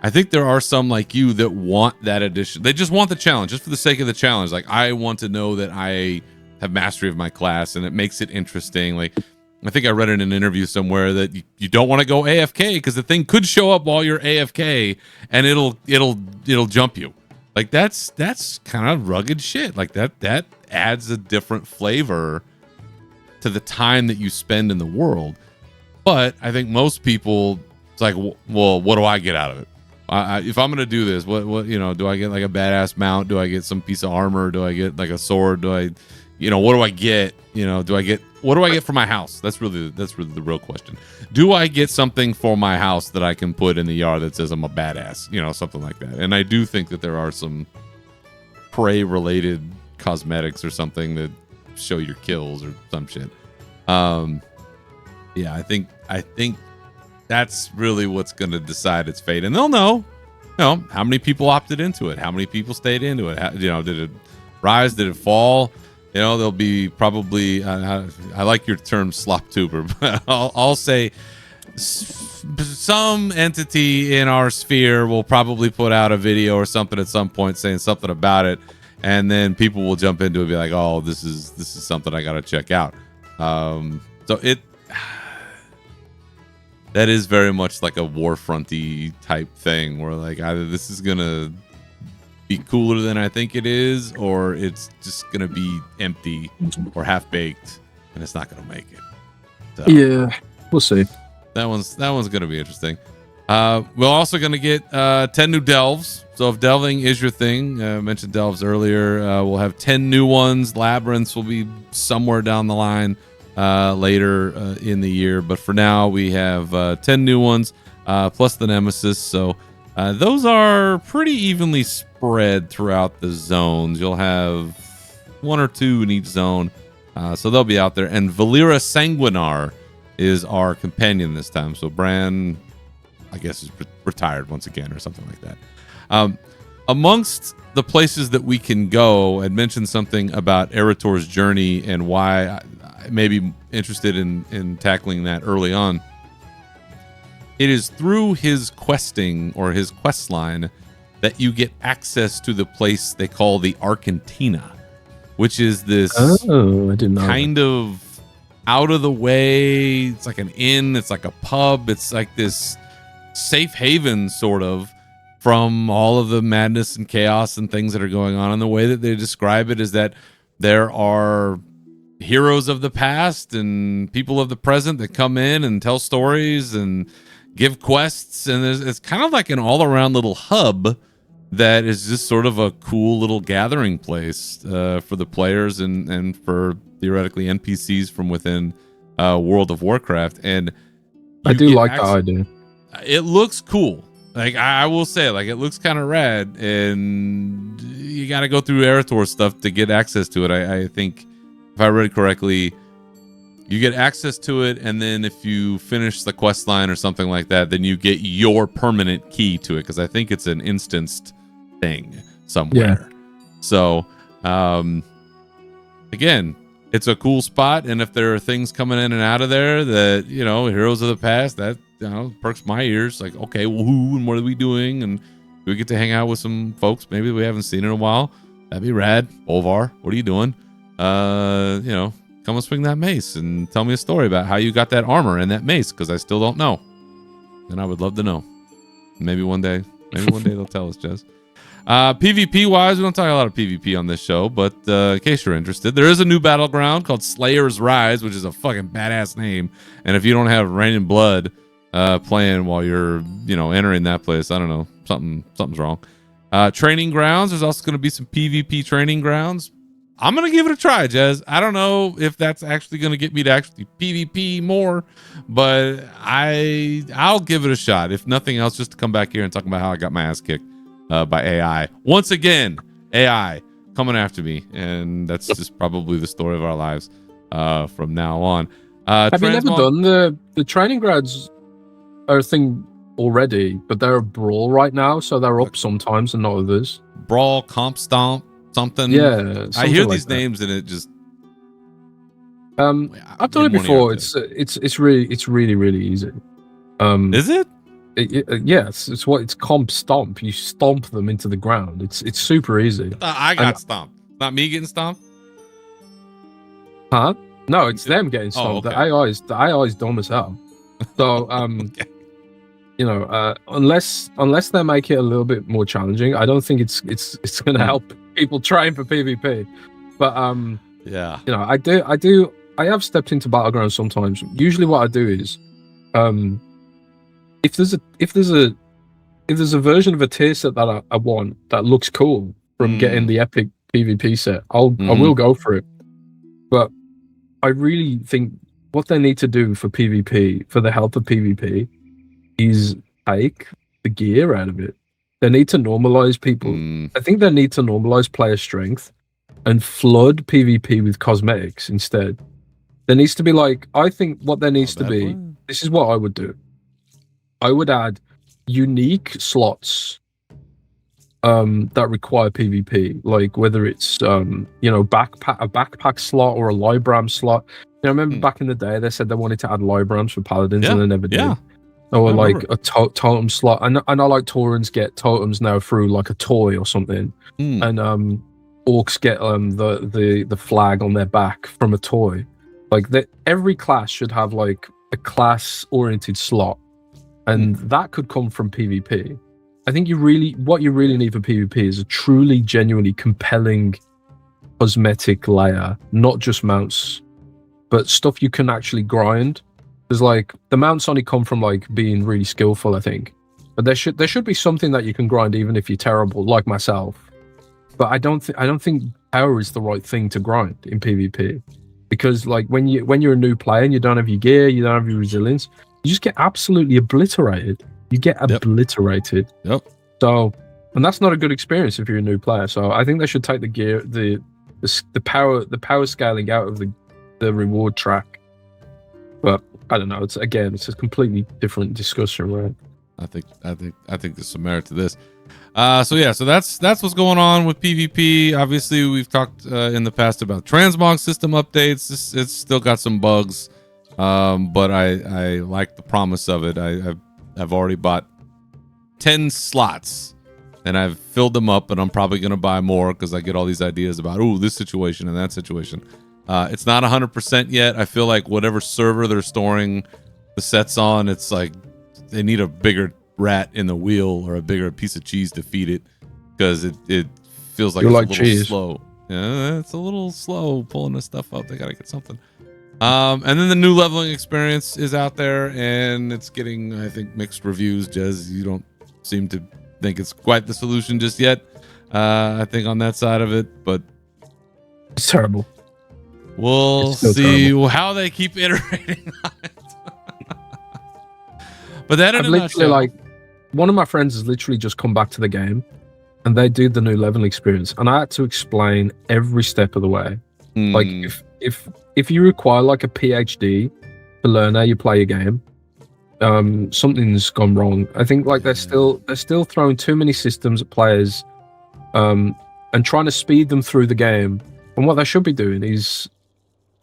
I think there are some like you that want that addition. They just want the challenge, just for the sake of the challenge. Like, I want to know that I have mastery of my class, and it makes it interesting. Like, I think I read in an interview somewhere that you don't want to go AFK because the thing could show up while you're AFK and it'll jump you. Like, that's kind of rugged shit. Like that adds a different flavor to the time that you spend in the world. But I think most people, it's like, well, what do I get out of it? If I'm gonna do this, what you know, do I get like a badass mount? Do I get some piece of armor? Do I get like a sword? Do I, you know, what do I get? You know, what do I get for my house? That's really the real question. Do I get something for my house that I can put in the yard that says I'm a badass? You know, something like that. And I do think that there are some prey-related cosmetics or something that show your kills or some shit. Yeah, I think that's really what's going to decide its fate, and they'll know, you know, how many people opted into it, how many people stayed into it. How, you know, did it rise? Did it fall? You know, there'll be probably, I like your term slop tuber, but I'll say some entity in our sphere will probably put out a video or something at some point saying something about it. And then people will jump into it and be like, oh, this is something I got to check out. So that is very much like a Warfronty type thing where like either this is going to be cooler than I think it is, or it's just gonna be empty or half baked and it's not gonna make it. So, yeah, we'll see. That one's gonna be interesting. We're also gonna get 10 new delves. So if delving is your thing, I mentioned delves earlier, we'll have 10 new ones. Labyrinths will be somewhere down the line later in the year, but for now we have 10 new ones plus the Nemesis. So those are pretty evenly spread throughout the zones. You'll have 1 or 2 in each zone. So they'll be out there. And Valera Sanguinar is our companion this time. So Bran, I guess, is retired once again or something like that. Amongst the places that we can go, I'd mentioned something about Eretor's journey and why I may be interested in tackling that early on. It is through his questing or his quest line that you get access to the place they call the Argentina, which is this kind of out of the way. It's like an inn. It's like a pub. It's like this safe haven sort of from all of the madness and chaos and things that are going on. And the way that they describe it is that there are heroes of the past and people of the present that come in and tell stories and give quests, and it's kind of like an all-around little hub that is just sort of a cool little gathering place for the players and for theoretically NPCs from within World of Warcraft. And I do like the idea. It looks cool. Like I will say, like, it looks kind of rad, and you got to go through Eretor stuff to get access to it. I think if I read correctly, you get access to it, and then if you finish the quest line or something like that, then you get your permanent key to it, because I think it's an instanced thing somewhere. Yeah. So, again, it's a cool spot, and if there are things coming in and out of there that heroes of the past, that perks my ears. Like, okay, well, who and what are we doing? And we get to hang out with some folks maybe we haven't seen in a while. That'd be rad. Bolvar, what are you doing? Come and swing that mace and tell me a story about how you got that armor and that mace, because I still don't know, and I would love to know. Maybe one day they'll tell us, Jez. PvP wise, we don't talk a lot of PvP on this show, but in case you're interested, there is a new battleground called Slayer's Rise, which is a fucking badass name. And if you don't have Rain and Blood playing while you're entering that place, I don't know, something's wrong. Training grounds, there's also going to be some PvP training grounds. I'm going to give it a try, Jez. I don't know if that's actually going to get me to actually PvP more, but I'll give it a shot. If nothing else, just to come back here and talk about how I got my ass kicked by AI. Once again, AI coming after me, and that's just probably the story of our lives from now on. Have you never done the training grounds are a thing already, but they're a brawl right now, so they're up sometimes and not others. Brawl, comp stomp, something. Yeah, I hear these names and it just. I've done it before. It's really easy. Is it? Yes, it's comp stomp. You stomp them into the ground. It's super easy. I got stomped. Not me getting stomped. Huh? No, it's them getting stomped. Okay. The AI is dumb as hell. So okay. Unless they make it a little bit more challenging, I don't think it's going to help people train for PvP. But yeah, I have stepped into battlegrounds sometimes. Usually, what I do is, if there's a version of a tier set that I want that looks cool from getting the epic PvP set, I will go for it. But I really think what they need to do for PvP, for the health of PvP, is take the gear out of it. They need to normalize people. I think they need to normalize player strength and flood PvP with cosmetics instead. There needs to be I think what there needs to be, this is what I would do. I would add unique slots that require PvP, like whether it's a backpack slot or a Libram slot. I remember back in the day they said they wanted to add Librams for paladins and they never did. Yeah. Or like a totem slot. I know like Taurens get totems now through like a toy or something, and orcs get the flag on their back from a toy. Like every class should have like a class oriented slot, and that could come from PvP. I think what you really need for PvP is a truly, genuinely compelling cosmetic layer, not just mounts, but stuff you can actually grind. Because like the mounts only come from like being really skillful, I think. But there should be something that you can grind even if you're terrible, like myself. But I don't think power is the right thing to grind in PvP. Because like when you're a new player and you don't have your gear, you don't have your resilience, you just get absolutely obliterated. You get obliterated. Yep. So, and that's not a good experience if you're a new player. So I think they should take the gear, the power scaling out of the reward track. But I don't know. It's a completely different discussion, right? I think there's some merit to this. So that's what's going on with PvP. Obviously, we've talked in the past about transmog system updates. It's still got some bugs, but I like the promise of it. I've already bought 10 slots, and I've filled them up, and I'm probably gonna buy more because I get all these ideas about this situation and that situation. It's not 100% yet. I feel like whatever server they're storing the sets on, it's like they need a bigger rat in the wheel or a bigger piece of cheese to feed it, because it feels like it's a little slow. Yeah, it's a little slow pulling this stuff up. They gotta get something. And then the new leveling experience is out there, and it's getting, I think, mixed reviews. Jez, you don't seem to think it's quite the solution just yet. I think on that side of it, but it's terrible. We'll see how they keep iterating on it. But that in a nutshell, like, one of my friends has literally just come back to the game, and they do the new leveling experience, and I had to explain every step of the way. Like, if you require like a PhD to learn how you play a game, something's gone wrong. I think like they're still throwing too many systems at players, and trying to speed them through the game. And what they should be doing is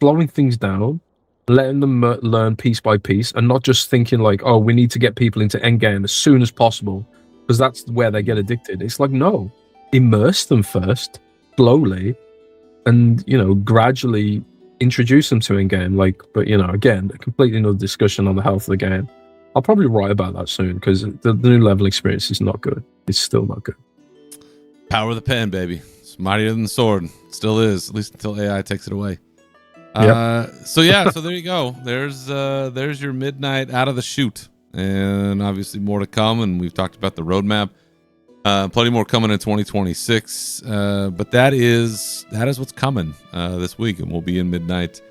slowing things down, letting them learn piece by piece, and not just thinking like, oh, we need to get people into endgame as soon as possible, because that's where they get addicted. It's like, no, immerse them first, slowly, and gradually introduce them to endgame. Like, but again, a completely another discussion on the health of the game. I'll probably write about that soon, because the new level experience is not good. It's still not good. Power of the pen, baby. It's mightier than the sword. Still is, at least until AI takes it away. Yep. So there you go. There's your Midnight out of the chute, and obviously more to come. And we've talked about the roadmap. Plenty more coming in 2026. But that is what's coming this week, and we'll be in Midnight,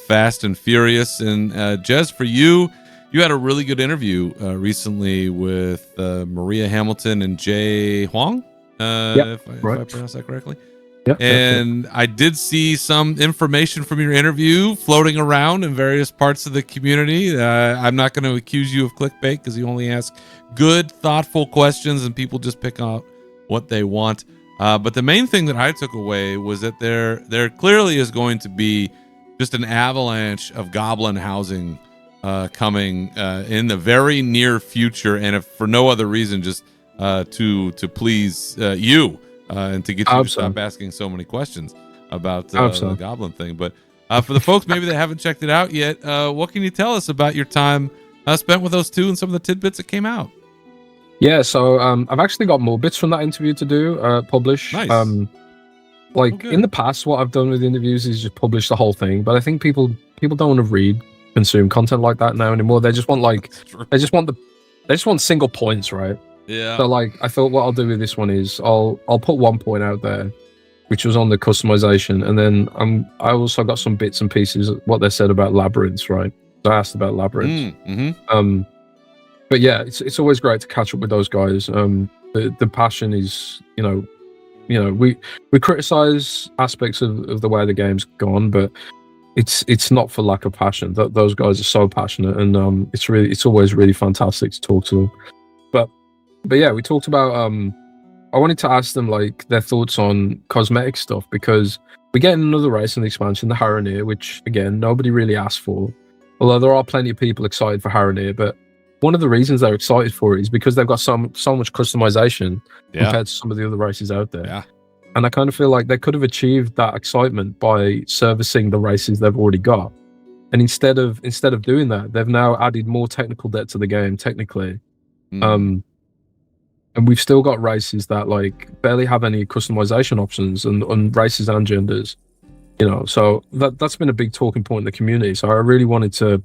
fast and furious. And Jez, for you had a really good interview recently with Maria Hamilton and Jay Huang. If I pronounce that correctly. Yep, and I did see some information from your interview floating around in various parts of the community. I'm not going to accuse you of clickbait, because you only ask good, thoughtful questions, and people just pick out what they want. But the main thing that I took away was that there clearly is going to be just an avalanche of goblin housing coming in the very near future, and if for no other reason, just to please you. And to get you to stop asking so many questions about the goblin thing. But for the folks maybe that haven't checked it out yet, what can you tell us about your time spent with those two and some of the tidbits that came out? Yeah, so I've actually got more bits from that interview to do, publish. Nice. In the past, what I've done with interviews is just publish the whole thing. But I think people don't want to consume content like that now anymore. They just want they just want single points, right? Yeah. So I thought what I'll do with this one is I'll put 1 point out there, which was on the customization, and then I also got some bits and pieces of what they said about labyrinths, right? So I asked about labyrinths. But yeah, it's always great to catch up with those guys. The passion is, we criticize aspects of the way the game's gone, but it's not for lack of passion. Those guys are so passionate, and it's always really fantastic to talk to them. But yeah, we talked about I wanted to ask them their thoughts on cosmetic stuff, because we get another race in the expansion, the Haranir, which again nobody really asked for. Although there are plenty of people excited for Haranir, but one of the reasons they're excited for it is because they've got so much customization compared to some of the other races out there. Yeah. And I kind of feel like they could have achieved that excitement by servicing the races they've already got. And instead of doing that, they've now added more technical debt to the game, technically. And we've still got races that barely have any customization options, and races and genders, So that's been a big talking point in the community. So I really wanted to,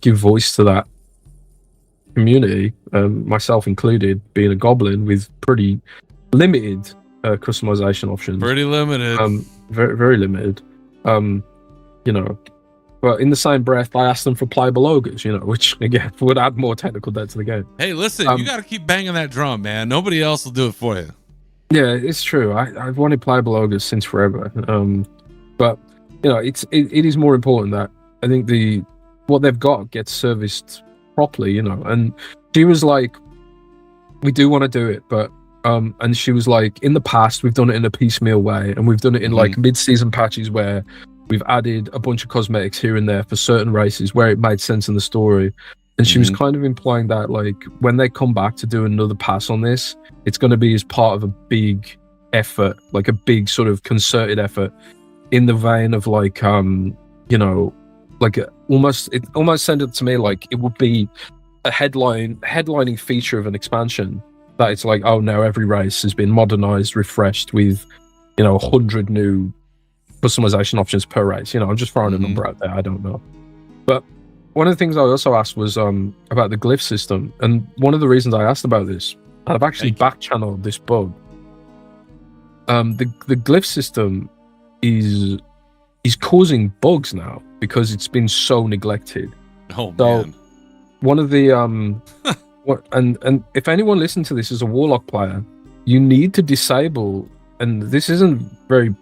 give voice to that community, myself included, being a goblin with pretty limited customization options. Pretty limited. Very, very limited. But in the same breath, I asked them for playable ogres, which again would add more technical debt to the game. Hey, listen, you got to keep banging that drum, man. Nobody else will do it for you. Yeah, it's true. I've wanted playable ogres since forever. But it is more important that I think what they've got gets serviced properly, And she was like, "We do want to do it, but." And she was like, "In the past, we've done it in a piecemeal way, and we've done it in mid-season patches where." We've added a bunch of cosmetics here and there for certain races where it made sense in the story." And she was kind of implying that when they come back to do another pass on this, it's going to be as part of a big effort, a big sort of concerted effort in the vein of it almost sounded to me like it would be a headlining feature of an expansion, that it's oh, now every race has been modernized, refreshed with 100 new customization options per race. I'm just throwing a number out there. I don't know. But one of the things I also asked was about the glyph system. And one of the reasons I asked about this, and I've actually back-channeled this bug, the glyph system is causing bugs now because it's been so neglected. Oh, man. One of the and if anyone listening to this is a Warlock player, you need to disable, and this isn't very,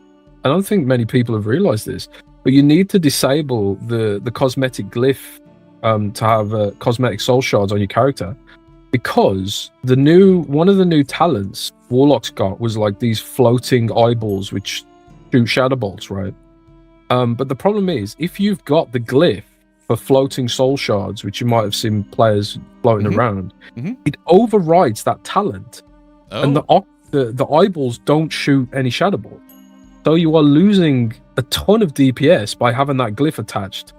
I don't think many people have realized this, but you need to disable the cosmetic glyph to have cosmetic soul shards on your character, because one of the new talents Warlocks got was these floating eyeballs which shoot shadow bolts, right? But the problem is, if you've got the glyph for floating soul shards, which you might have seen players floating around, it overrides that talent, and the eyeballs don't shoot any shadow bolts. So you are losing a ton of DPS by having that glyph attached,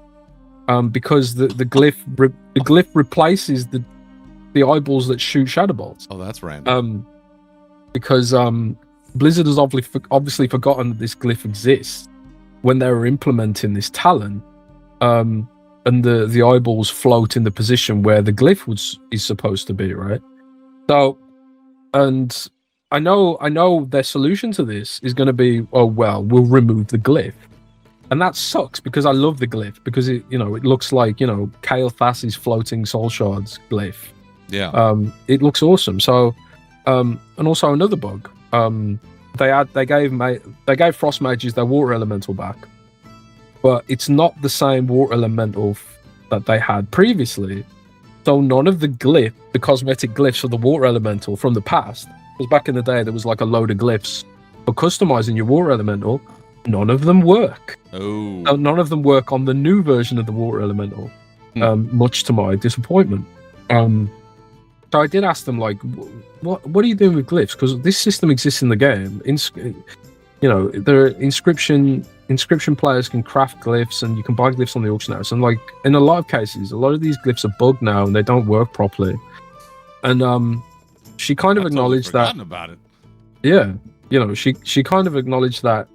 because the glyph replaces the eyeballs that shoot shadow bolts. Oh, that's random. Because Blizzard has obviously forgotten that this glyph exists when they were implementing this talent, and the eyeballs float in the position where the glyph is supposed to be, right? So, and I know their solution to this is going to be, oh well, we'll remove the glyph, and that sucks because I love the glyph because it looks like Kael'thas's floating soul shards glyph. Yeah. It looks awesome. So, and also another bug. They gave frost mages their water elemental back, but it's not the same water elemental that they had previously. So none of the cosmetic glyphs of the water elemental from the past, because back in the day there was like a load of glyphs for customizing your water elemental. None of them work. Oh. None of them work on the new version of the water elemental. Much to my disappointment. So I did ask them, like, what are you doing with glyphs? Because this system exists in the game. There are inscription players can craft glyphs, and you can buy glyphs on the auction house. And like in a lot of cases, a lot of these glyphs are bugged now, and they don't work properly. And she kind of acknowledged that. About it. Yeah, she kind of acknowledged that.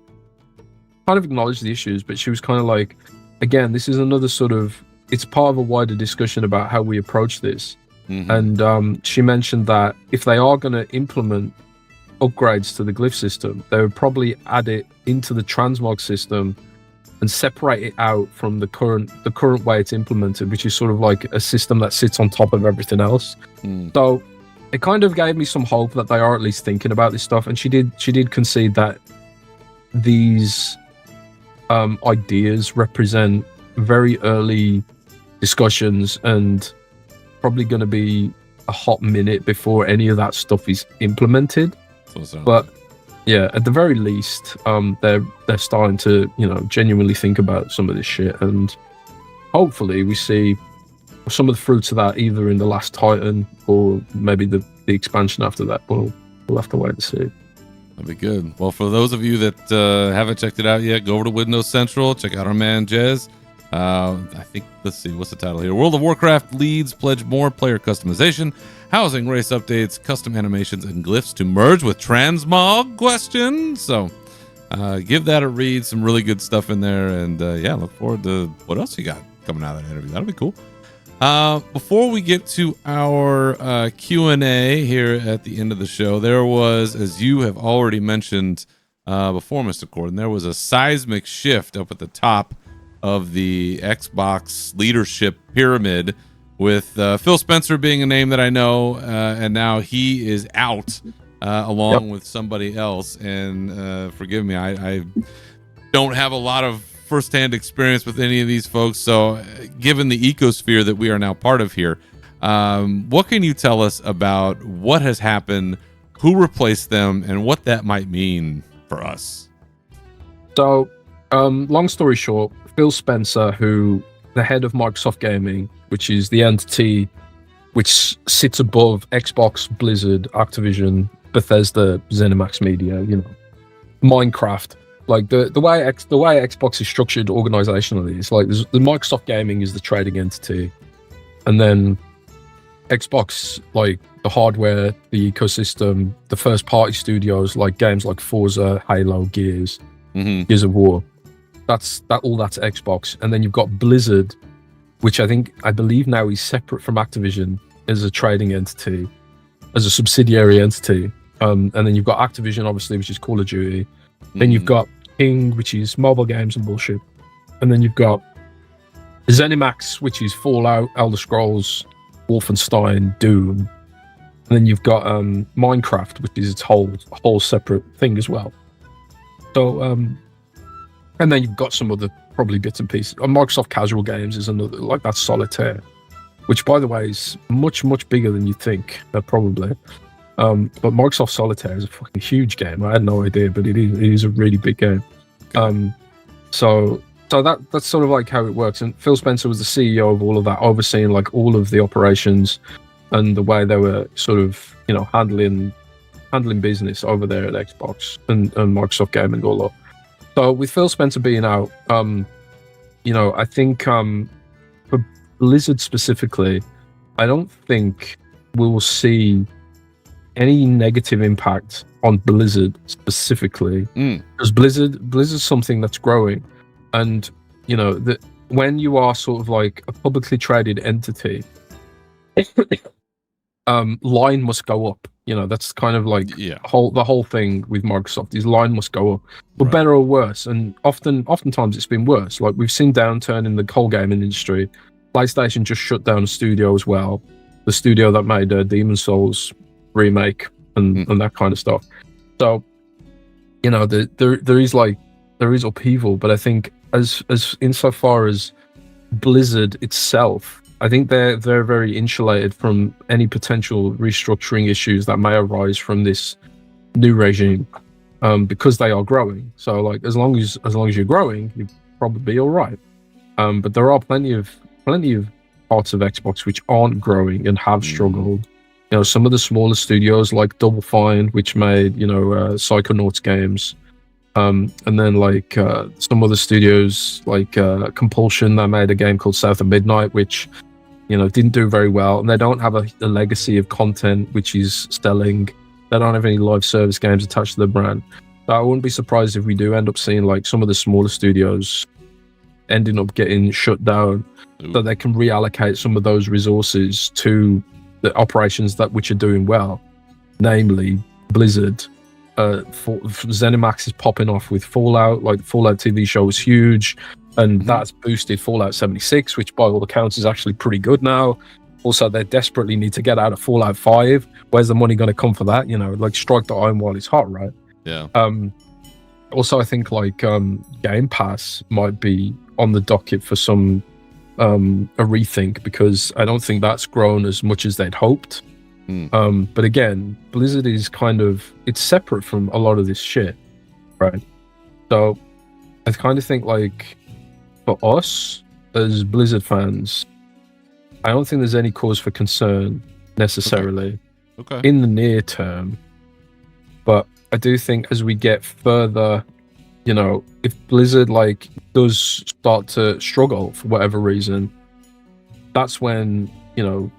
Kind of acknowledged the issues, but she was kind of like, again, this is another sort of. It's part of a wider discussion about how we approach this. And she mentioned that if they are going to implement upgrades to the glyph system, they would probably add it into the transmog system and separate it out from the current way it's implemented, which is sort of like a system that sits on top of everything else. So it kind of gave me some hope that they are at least thinking about this stuff. And she did concede that these ideas represent very early discussions and probably going to be a hot minute before any of that stuff is implemented. But yeah, at the very least, they're starting to genuinely think about some of this shit, and hopefully we see some of the fruits of that either in the Last Titan or maybe the expansion after that. We'll have to wait and see. That'd be good. Well, for those of you that haven't checked it out yet, go over to Windows Central, check out our man Jez. I think, let's see, what's the title here? World of Warcraft leads pledge more player customization, housing, race updates, custom animations, and glyphs to merge with transmog question. So give that a read. Some really good stuff in there. And look forward to what else you got coming out of that interview. That'll be cool. Before we get to our Q&A here at the end of the show, there was, as you have already mentioned before, Mr. Corden, there was a seismic shift up at the top of the Xbox leadership pyramid, with Phil Spencer being a name that I know, and now he is out along with somebody else. And forgive me, I don't have a lot of firsthand experience with any of these folks. So given the ecosphere that we are now part of here, what can you tell us about what has happened, who replaced them, and what that might mean for us? So long story short, Phil Spencer, the head of Microsoft Gaming, which is the entity which sits above Xbox, Blizzard, Activision, Bethesda, ZeniMax Media, Minecraft. Like the way Xbox is structured organizationally, it's like the Microsoft Gaming is the trading entity, and then Xbox, like the hardware, the ecosystem, the first party studios, like games like Forza, Halo, Gears of War. That's Xbox. And then you've got Blizzard, which I believe now is separate from Activision as a trading entity, as a subsidiary entity. And then you've got Activision, obviously, which is Call of Duty. Then you've got King, which is mobile games and bullshit. And then you've got ZeniMax, which is Fallout, Elder Scrolls, Wolfenstein, Doom. And then you've got Minecraft, which is its whole separate thing as well. So, and then you've got some other probably bits and pieces. Microsoft Casual Games is another, like that's Solitaire, which by the way is much, much bigger than you think, probably. But Microsoft Solitaire is a fucking huge game. I had no idea, but it is a really big game. Okay. So that's sort of like how it works. And Phil Spencer was the CEO of all of that, overseeing like all of the operations and the way they were sort of, you know, handling business over there at Xbox and Microsoft Gaming all up. So with Phil Spencer being out, you know, I think for Blizzard specifically, I don't think we will see any negative impact on Blizzard specifically, because Blizzard's something that's growing, and you know when you are sort of like a publicly traded entity, line must go up. You know, that's kind of like the whole thing with Microsoft is line must go up, but better or worse. And oftentimes it's been worse. Like we've seen downturn in the whole gaming industry. PlayStation just shut down a studio as well, the studio that made Demon's Souls remake and that kind of stuff. So, you know, there is upheaval, but I think as insofar as Blizzard itself, I think they're very insulated from any potential restructuring issues that may arise from this new regime, because they are growing. So, like, as long as you're growing, you're probably all right. But there are plenty of parts of Xbox which aren't growing and have struggled. You know, some of the smaller studios like Double Fine, which made, you know, Psychonauts games, and then like some other studios like Compulsion that made a game called South of Midnight, which, you know, didn't do very well, and they don't have a legacy of content which is selling. They don't have any live service games attached to the brand. So I wouldn't be surprised if we do end up seeing like some of the smaller studios ending up getting shut down, so they can reallocate some of those resources to the operations which are doing well, namely Blizzard. ZeniMax is popping off with Fallout. Like, the Fallout TV show was huge, and that's boosted Fallout 76, which by all accounts is actually pretty good now. Also, they desperately need to get out of Fallout 5. Where's the money going to come for that? You know, like, strike the iron while it's hot, right? Yeah. Also, I think like Game Pass might be on the docket for some a rethink, because I don't think that's grown as much as they'd hoped. But again, Blizzard is it's separate from a lot of this shit, right? So I kind of think, like, for us as Blizzard fans, I don't think there's any cause for concern necessarily in the near term. But I do think as we get further, you know, if Blizzard like does start to struggle for whatever reason, that's when, you know,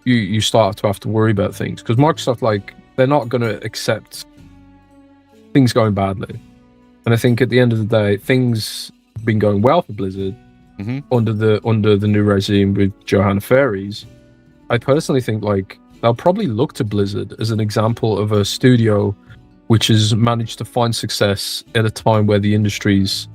you start to have to worry about things, because Microsoft, like, they're not going to accept things going badly. And I think at the end of the day, things have been going well for Blizzard under the new regime with Johanna Faries. I personally think, like, they'll probably look to Blizzard as an example of a studio which has managed to find success at a time where the industry's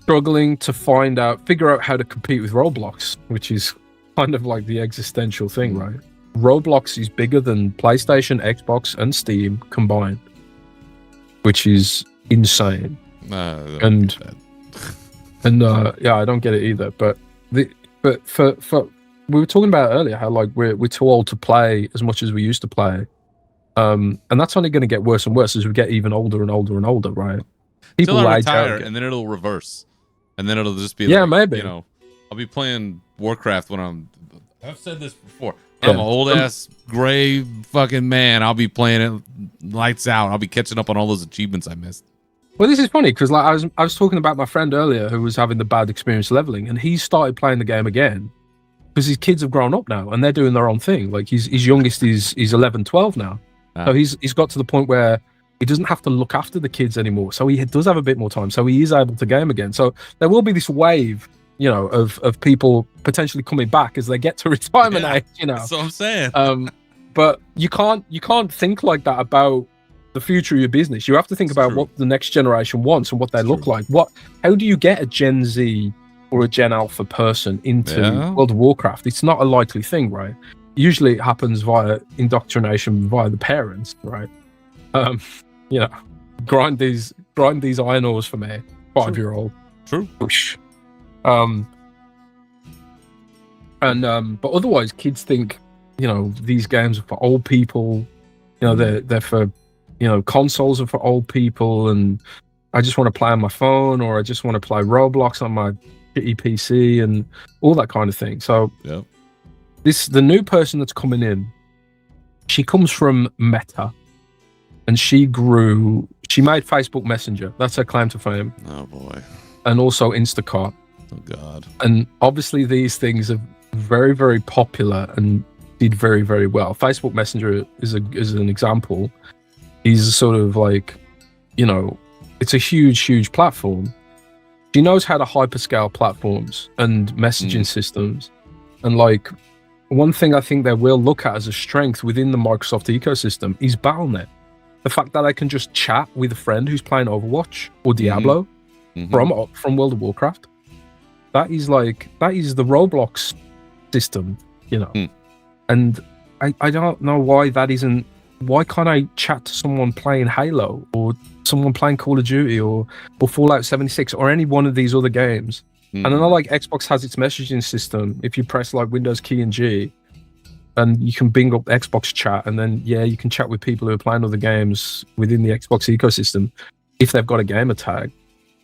struggling to figure out how to compete with Roblox, which is kind of like the existential thing, right? Roblox is bigger than PlayStation, Xbox, and Steam combined, which is insane. And yeah, I don't get it either. But for we were talking about earlier how, like, we're too old to play as much as we used to play, and that's only going to get worse and worse as we get even older and older and older, right? People Till I retire, and then it'll reverse, and then it'll just be maybe, you know, I'll be playing Warcraft when I've said this before. I'm an old ass gray fucking man. I'll be playing it lights out. I'll be catching up on all those achievements I missed. Well, this is funny because, like, I was talking about my friend earlier who was having the bad experience leveling, and he started playing the game again because his kids have grown up now and they're doing their own thing. Like, his youngest is 11, 12 now. So he's got to the point where he doesn't have to look after the kids anymore. So he does have a bit more time. So he is able to game again. So there will be this wave, you know, of people potentially coming back as they get to retirement age, you know. That's what I'm saying. But you can't think like that about the future of your business. You have to think about what the next generation wants and what they look like. How do you get a Gen Z or a Gen Alpha person into World of Warcraft? It's not a likely thing, right? Usually it happens via indoctrination via the parents, right? You know, grind these iron ores for me, 5-year-old. True. Whoosh. But otherwise, kids think, you know, these games are for old people. You know, they're for, you know, consoles are for old people, and I just want to play on my phone, or I just want to play Roblox on my shitty PC and all that kind of thing. So Yep. the new person that's coming in, she comes from Meta, and she made Facebook Messenger. That's her claim to fame. Oh boy. And also Instacart. Oh god. And obviously these things are very, very popular and did very, very well. Facebook Messenger is an example. He's sort of like, you know, it's a huge platform. She knows how to hyperscale platforms and messaging systems. And like, one thing I think they will look at as a strength within the Microsoft ecosystem is Battle.net. The fact that I can just chat with a friend who's playing Overwatch or Diablo from World of Warcraft. That is the Roblox system, you know. And I don't know why can't I chat to someone playing Halo or someone playing Call of Duty or Fallout 76 or any one of these other games? And I know like Xbox has its messaging system. If you press like Windows key and G, and you can bing up Xbox chat, and then you can chat with people who are playing other games within the Xbox ecosystem if they've got a gamer tag.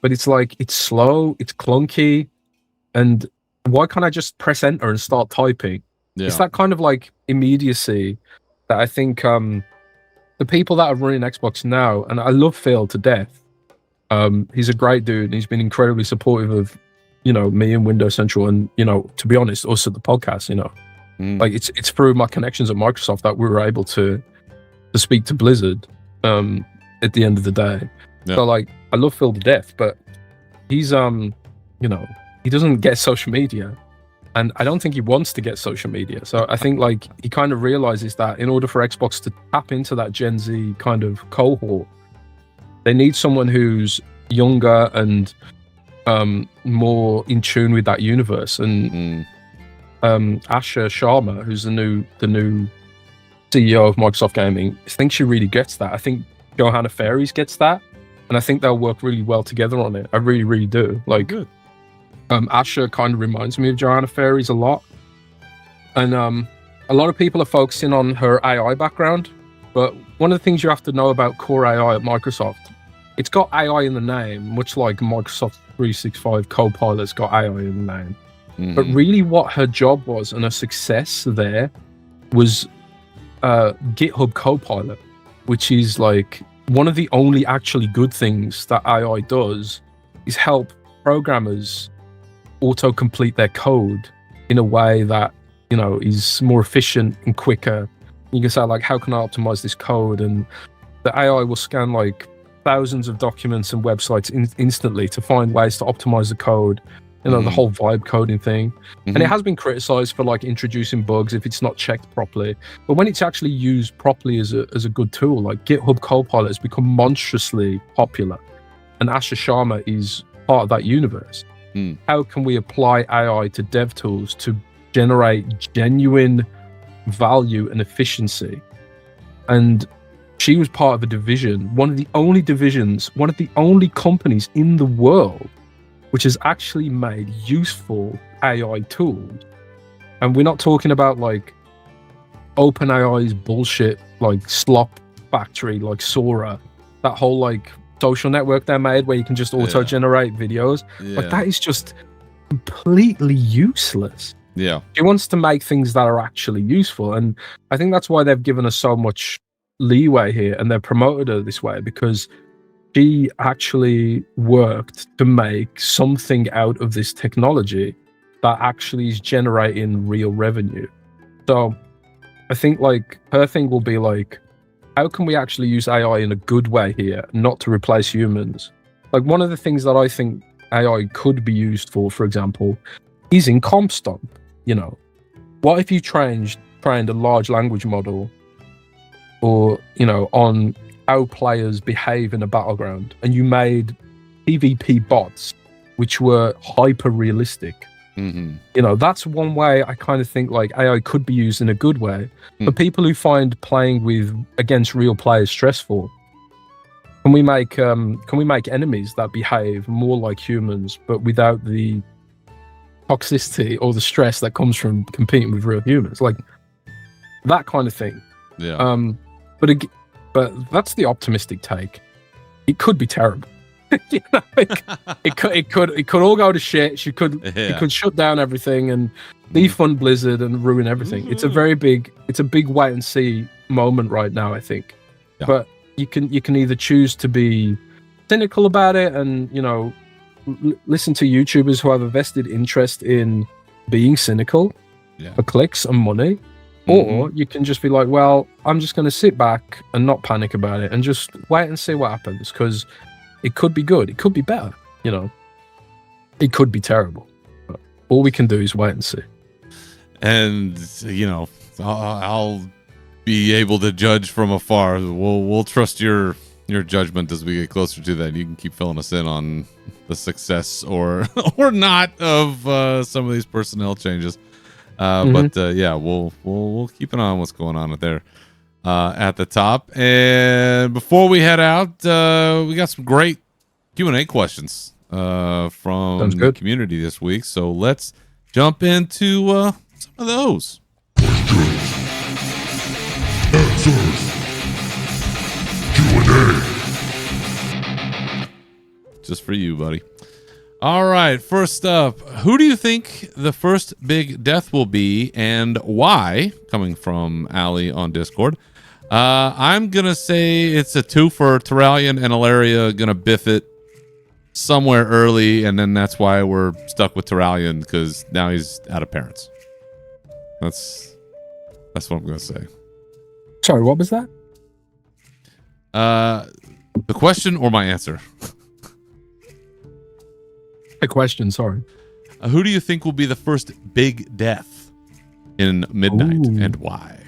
But it's like, it's slow, it's clunky, and why can't I just press enter and start typing? Yeah. It's that kind of like immediacy that I think the people that are running Xbox now, and I love Phil to death. He's a great dude, and he's been incredibly supportive of, you know, me and Windows Central, and, you know, to be honest, us at the podcast, you know. Like it's through my connections at Microsoft that we were able to speak to Blizzard at the end of the day. Yeah. So like, I love Phil to death, but he's you know, he doesn't get social media, and I don't think he wants to get social media. So I think like he kind of realizes that in order for Xbox to tap into that Gen Z kind of cohort, they need someone who's younger and more in tune with that universe. And Asha Sharma, who's the new CEO of Microsoft Gaming, I think she really gets that. I think Johanna Faries gets that, and I think they'll work really well together on it. I really do. Like, good. Asha kind of reminds me of Johanna Faries a lot, and a lot of people are focusing on her AI background, but one of the things you have to know about core AI at Microsoft, it's got AI in the name, much like Microsoft 365 Copilot's got AI in the name. But really what her job was and her success there was GitHub Copilot, which is like one of the only actually good things that AI does is help programmers auto-complete their code in a way that, you know, is more efficient and quicker. You can say like, how can I optimize this code? And the AI will scan like thousands of documents and websites instantly to find ways to optimize the code. You know, the whole vibe coding thing. And it has been criticized for like introducing bugs if it's not checked properly. But when it's actually used properly as a good tool, like GitHub Copilot has become monstrously popular. And Asha Sharma is part of that universe. How can we apply AI to dev tools to generate genuine value and efficiency? And she was part of a division, one of the only companies in the world which has actually made useful AI tools. And we're not talking about like OpenAI's bullshit, like slop factory, like Sora, that whole like social network they made where you can just auto-generate videos. Like that is just completely useless. Yeah. She wants to make things that are actually useful. And I think that's why they've given us so much leeway here and they've promoted her this way, because she actually worked to make something out of this technology that actually is generating real revenue. So I think like her thing will be like, how can we actually use AI in a good way here, not to replace humans? Like one of the things that I think AI could be used for example, is in CompStomp. You know, what if you trained a large language model or, you know, on how players behave in a battleground, and you made PvP bots which were hyper realistic. You know, that's one way I kind of think like AI could be used in a good way. For people who find playing against real players stressful, can we make enemies that behave more like humans but without the toxicity or the stress that comes from competing with real humans, like that kind of thing. Yeah. But that's the optimistic take. It could be terrible. You know, it could all go to shit. It Yeah. could shut down everything and defund Blizzard and ruin everything. It's a big wait and see moment right now, I think. Yeah. But you can either choose to be cynical about it and, you know, listen to YouTubers who have a vested interest in being cynical for clicks and money, or you can just be like, well, I'm just going to sit back and not panic about it and just wait and see what happens, because it could be good, it could be better, you know, it could be terrible. But all we can do is wait and see. And you know, I'll be able to judge from afar. We'll trust your judgment as we get closer to that. You can keep filling us in on the success or not of some of these personnel changes. But yeah, we'll keep an eye on what's going on there at the top. And before we head out, we got some great Q&A questions from the community this week. So let's jump into some of those. Just for you, buddy. All right, first up, who do you think the first big death will be and why? Coming from Ali on Discord. I'm going to say it's a two for Terralion and Ilaria going to biff it somewhere early, and then that's why we're stuck with Terralion, because now he's out of parents. That's what I'm going to say. Sorry, what was that? The question or my answer? A question, sorry. Who do you think will be the first big death in Midnight and why?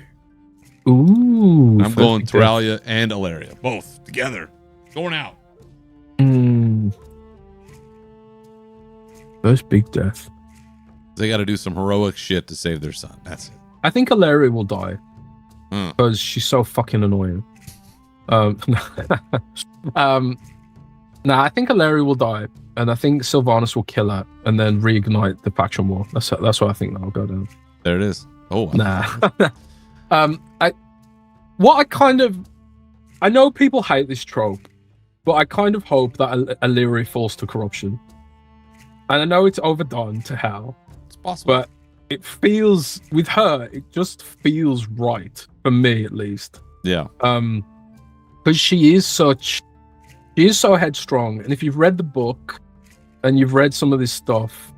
Ooh. I'm going Terralia and Ilaria. Both together. Going out. First big death. They got to do some heroic shit to save their son. That's it. I think Ilaria will die. Because she's so fucking annoying. Nah, I think Ilaria will die. And I think Sylvanas will kill her and then reignite the faction war. That's what I think that'll go down. There it is. Oh, nah. I know people hate this trope, but I kind of hope that Illyria falls to corruption. And I know it's overdone to hell. It's possible. But it feels, with her, it just feels right, for me at least. Yeah. Because she is so headstrong. And if you've read the book and you've read some of this stuff,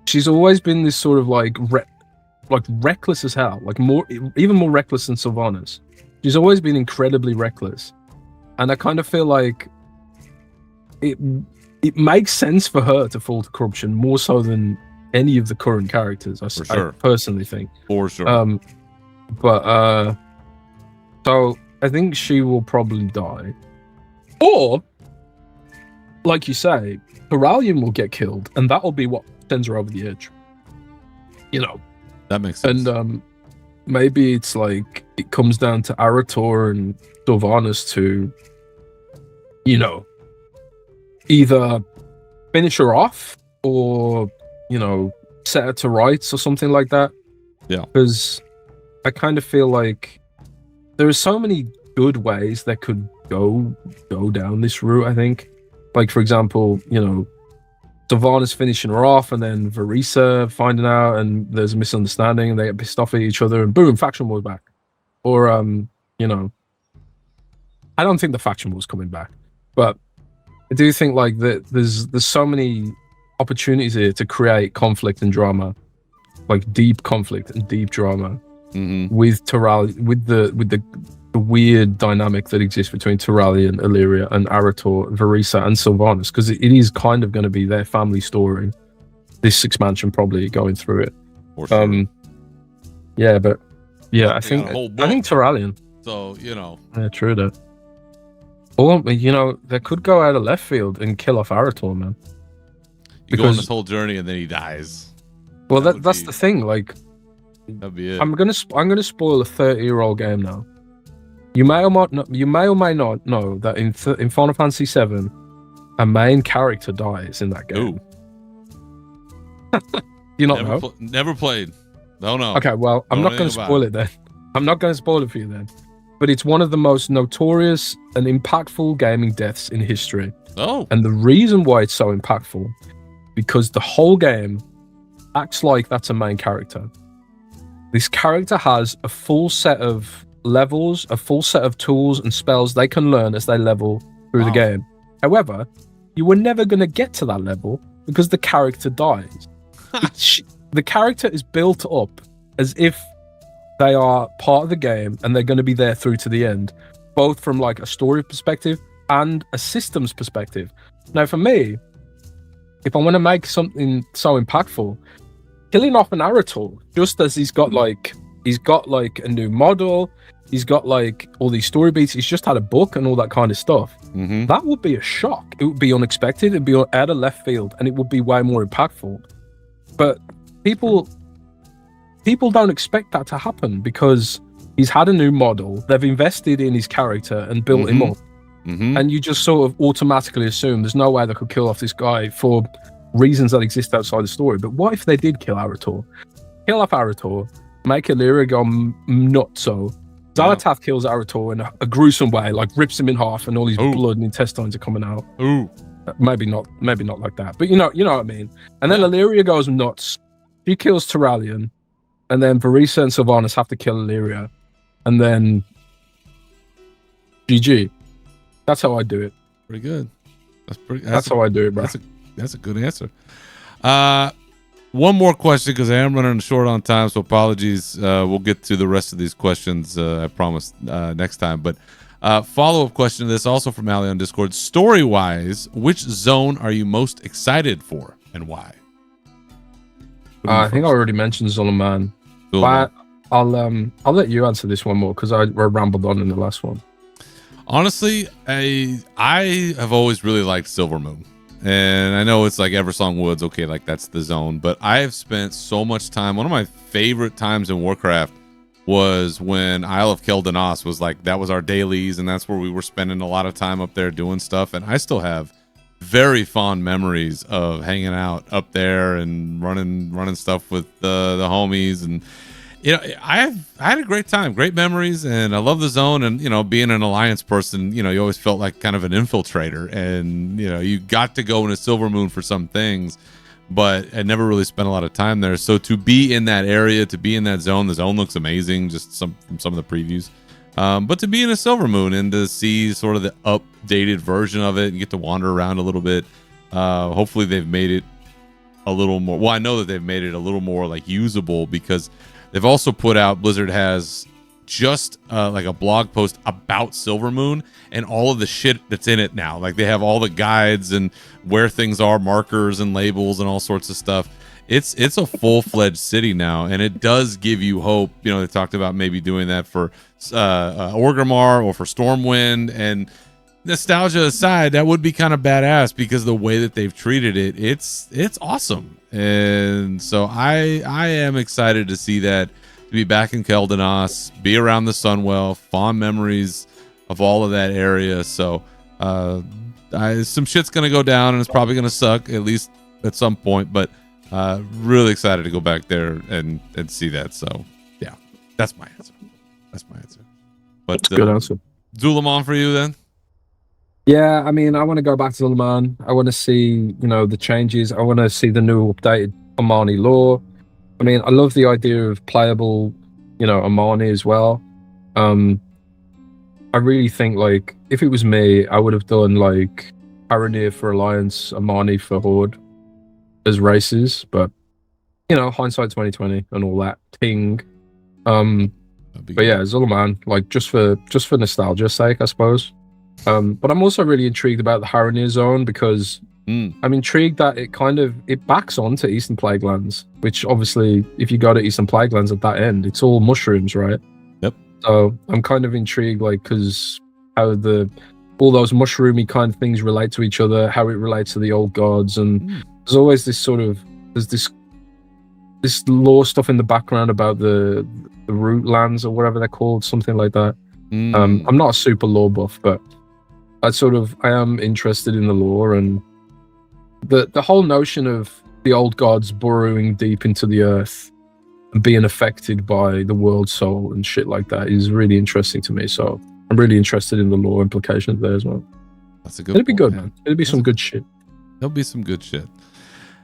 she's always been this sort of like reckless as hell, like even more reckless than Sylvanas. She's always been incredibly reckless, and I kind of feel like it makes sense for her to fall to corruption more so than any of the current characters. I personally think. For sure. So I think she will probably die, or like you say, Terralion will get killed, and that'll be what sends her over the edge. You know, that makes sense. And maybe it's like it comes down to Arator and Sylvanas to, you know, either finish her off or, you know, set her to rights or something like that. Yeah. Because I kind of feel like there are so many good ways that could go down this route, I think. Like, for example, you know, Sylvanas finishing her off and then Verisa finding out and there's a misunderstanding and they get pissed off at each other and boom, faction war's back. Or, you know, I don't think the faction war's coming back, but I do think like that there's so many opportunities here to create conflict and drama, like deep conflict and deep drama with Terralion, with the weird dynamic that exists between Terralion, Illyria, and Arator, Verisa, and Sylvanas, because it is kind of going to be their family story. This expansion probably going through it. Sure. Yeah, but yeah, I think Terralion. So you know, yeah, true that. Or you know, they could go out of left field and kill off Arator, man. You go on this whole journey and then he dies. Well, that's the thing. Like, that'd be it. I'm gonna spoil a 30-year-old game now. You may or may not know that in Final Fantasy VII, a main character dies in that game. You not know? Never played. No. Okay, well, I'm not going to spoil it then. I'm not going to spoil it for you then. but it's one of the most notorious and impactful gaming deaths in history. Oh. And the reason why it's so impactful, because the whole game acts like that's a main character. This character has a full set of levels, a full set of tools and spells they can learn as they level through the game. However, you were never going to get to that level because the character dies. The character is built up as if they are part of the game and they're going to be there through to the end, both from like a story perspective and a systems perspective. Now, for me, if I want to make something so impactful, killing off an Arator, just as he's got like a new model, he's got like all these story beats, he's just had a book and all that kind of stuff. That would be a shock. It would be unexpected, it'd be out of left field, and it would be way more impactful. But people don't expect that to happen because he's had a new model, they've invested in his character and built him up. And you just sort of automatically assume there's no way they could kill off this guy for reasons that exist outside the story. But what if they did kill Arator? Kill off Arator, make Illyria go nutso. Xal'atath kills Arator in a gruesome way, like rips him in half, and all his blood and intestines are coming out. Maybe not like that, but you know what I mean. And then Illyria goes nuts. She kills Turalyon, and then Varisa and Sylvanas have to kill Illyria, and then GG. That's how I do it. Pretty good. That's how I do it, bro. That's a good answer. One more question because I am running short on time, so apologies. We'll get to the rest of these questions, I promise, next time. But follow-up question to this, also from Ali on Discord. Story-wise, which zone are you most excited for and why? I think I already mentioned Zul'Aman. But I'll let you answer this one more because I rambled on in the last one. Honestly, I have always really liked Silvermoon. And I know it's like Eversong Woods, okay, like that's the zone. But I have spent so much time. One of my favorite times in Warcraft was when Isle of Kel'Danas was like, that was our dailies, and that's where we were spending a lot of time up there doing stuff. And I still have very fond memories of hanging out up there and running stuff with the homies. And you know, I had a great time, great memories, and I love the zone. And you know, being an Alliance person, you know, you always felt like kind of an infiltrator, and you know, you got to go into Silvermoon for some things, but I never really spent a lot of time there. So to be in that area, to be in that zone, the zone looks amazing, just from some of the previews. But to be in a Silvermoon and to see sort of the updated version of it and get to wander around a little bit, hopefully they've made it a little more. Well, I know that they've made it a little more like usable because they've also put out, Blizzard has just like a blog post about Silvermoon and all of the shit that's in it now. Like they have all the guides and where things are, markers and labels and all sorts of stuff. It's a full-fledged city now, and it does give you hope. You know, they talked about maybe doing that for Orgrimmar or for Stormwind, and nostalgia aside, that would be kind of badass because the way that they've treated it, it's awesome. And so I am excited to see that, to be back in Kel'Danas, be around the Sunwell, fond memories of all of that area. So some shit's gonna go down, and it's probably gonna suck at least at some point, but really excited to go back there and see that. So yeah, that's my answer. But that's a good answer. Zul'Aman for you then? Yeah, I mean, I want to go back to Zul'Aman. I want to see, you know, the changes. I want to see the new updated Amani lore. I mean, I love the idea of playable, you know, Amani as well. I really think, like, if it was me, I would have done, like, Aranir for Alliance, Amani for Horde as races. But, you know, hindsight 2020 and all that. Ting. But yeah, Zul'Aman, like, just for nostalgia's sake, I suppose. But I'm also really intrigued about the Haranir zone because I'm intrigued that it backs onto Eastern Plaguelands, which obviously, if you go to Eastern Plaguelands at that end, it's all mushrooms, right? Yep. So I'm kind of intrigued, like, because how all those mushroomy kind of things relate to each other, how it relates to the old gods, and there's always this lore stuff in the background about the root lands or whatever they're called, something like that. I'm not a super lore buff, but I am interested in the lore and the whole notion of the old gods burrowing deep into the earth being affected by the world soul and shit like that is really interesting to me. So I'm really interested in the lore implications there as well. That's a good. It'd be good, man. It'd be some good shit. There'll be some good shit.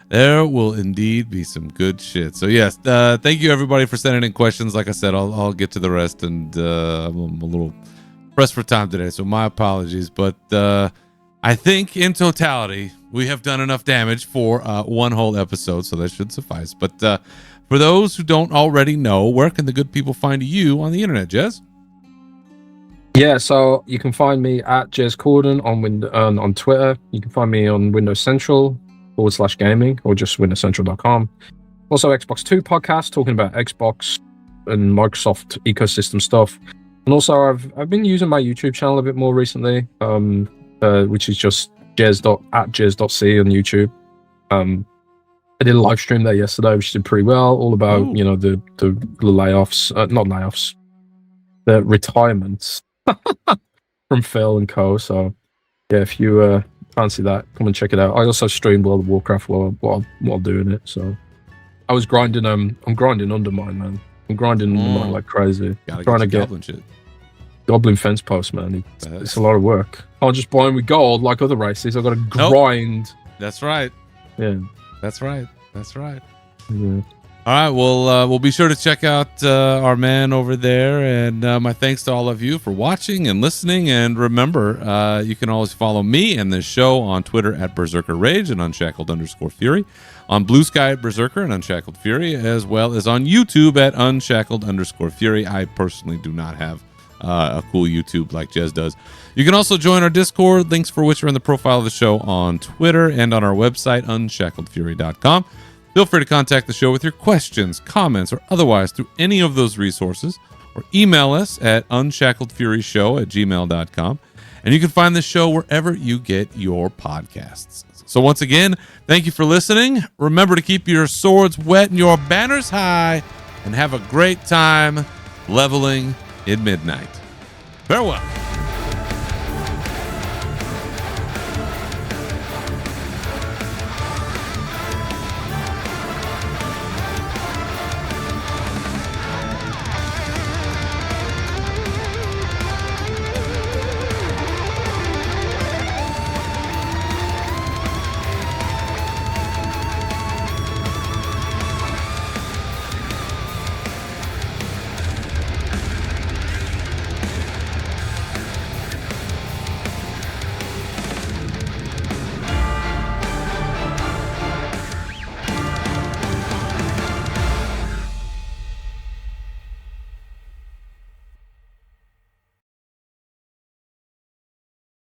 There will indeed be some good shit. So yes, thank you everybody for sending in questions. Like I said, I'll get to the rest, and I'm a little pressed for time today, so my apologies. But I think in totality we have done enough damage for one whole episode, so that should suffice. But for those who don't already know, where can the good people find you on the internet, Jez? Yeah, so you can find me at Jez Corden on Twitter. You can find me on Windows Central /gaming or just windowscentral.com. Also, Xbox 2 podcast talking about Xbox and Microsoft ecosystem stuff. And also, I've been using my YouTube channel a bit more recently, which is just jez.c on YouTube. I did a live stream there yesterday, which did pretty well, all about the layoffs, not layoffs, the retirements from Phil and co. So yeah, if you fancy that, come and check it out. I also streamed World of Warcraft while doing it. So I was grinding. I'm grinding Undermine, man. I'm grinding Undermine like crazy. Trying to get Goblin fence post, man. It's a lot of work. I can't just buy them with gold like other races. I've got to grind. That's right. Yeah. That's right. Yeah. All right, we'll be sure to check out our man over there, and my thanks to all of you for watching and listening. And remember, you can always follow me and this show on Twitter at Berserker Rage and Unshackled_Fury, on Blue Sky at Berserker and Unshackled Fury, as well as on YouTube at Unshackled_Fury. I personally do not have a cool YouTube like Jez does. You can also join our Discord, links for which are in the profile of the show on Twitter and on our website, unshackledfury.com. Feel free to contact the show with your questions, comments, or otherwise through any of those resources, or email us at unshackledfuryshow@gmail.com. And you can find the show wherever you get your podcasts. So once again, thank you for listening. Remember to keep your swords wet and your banners high, and have a great time leveling in midnight. Farewell.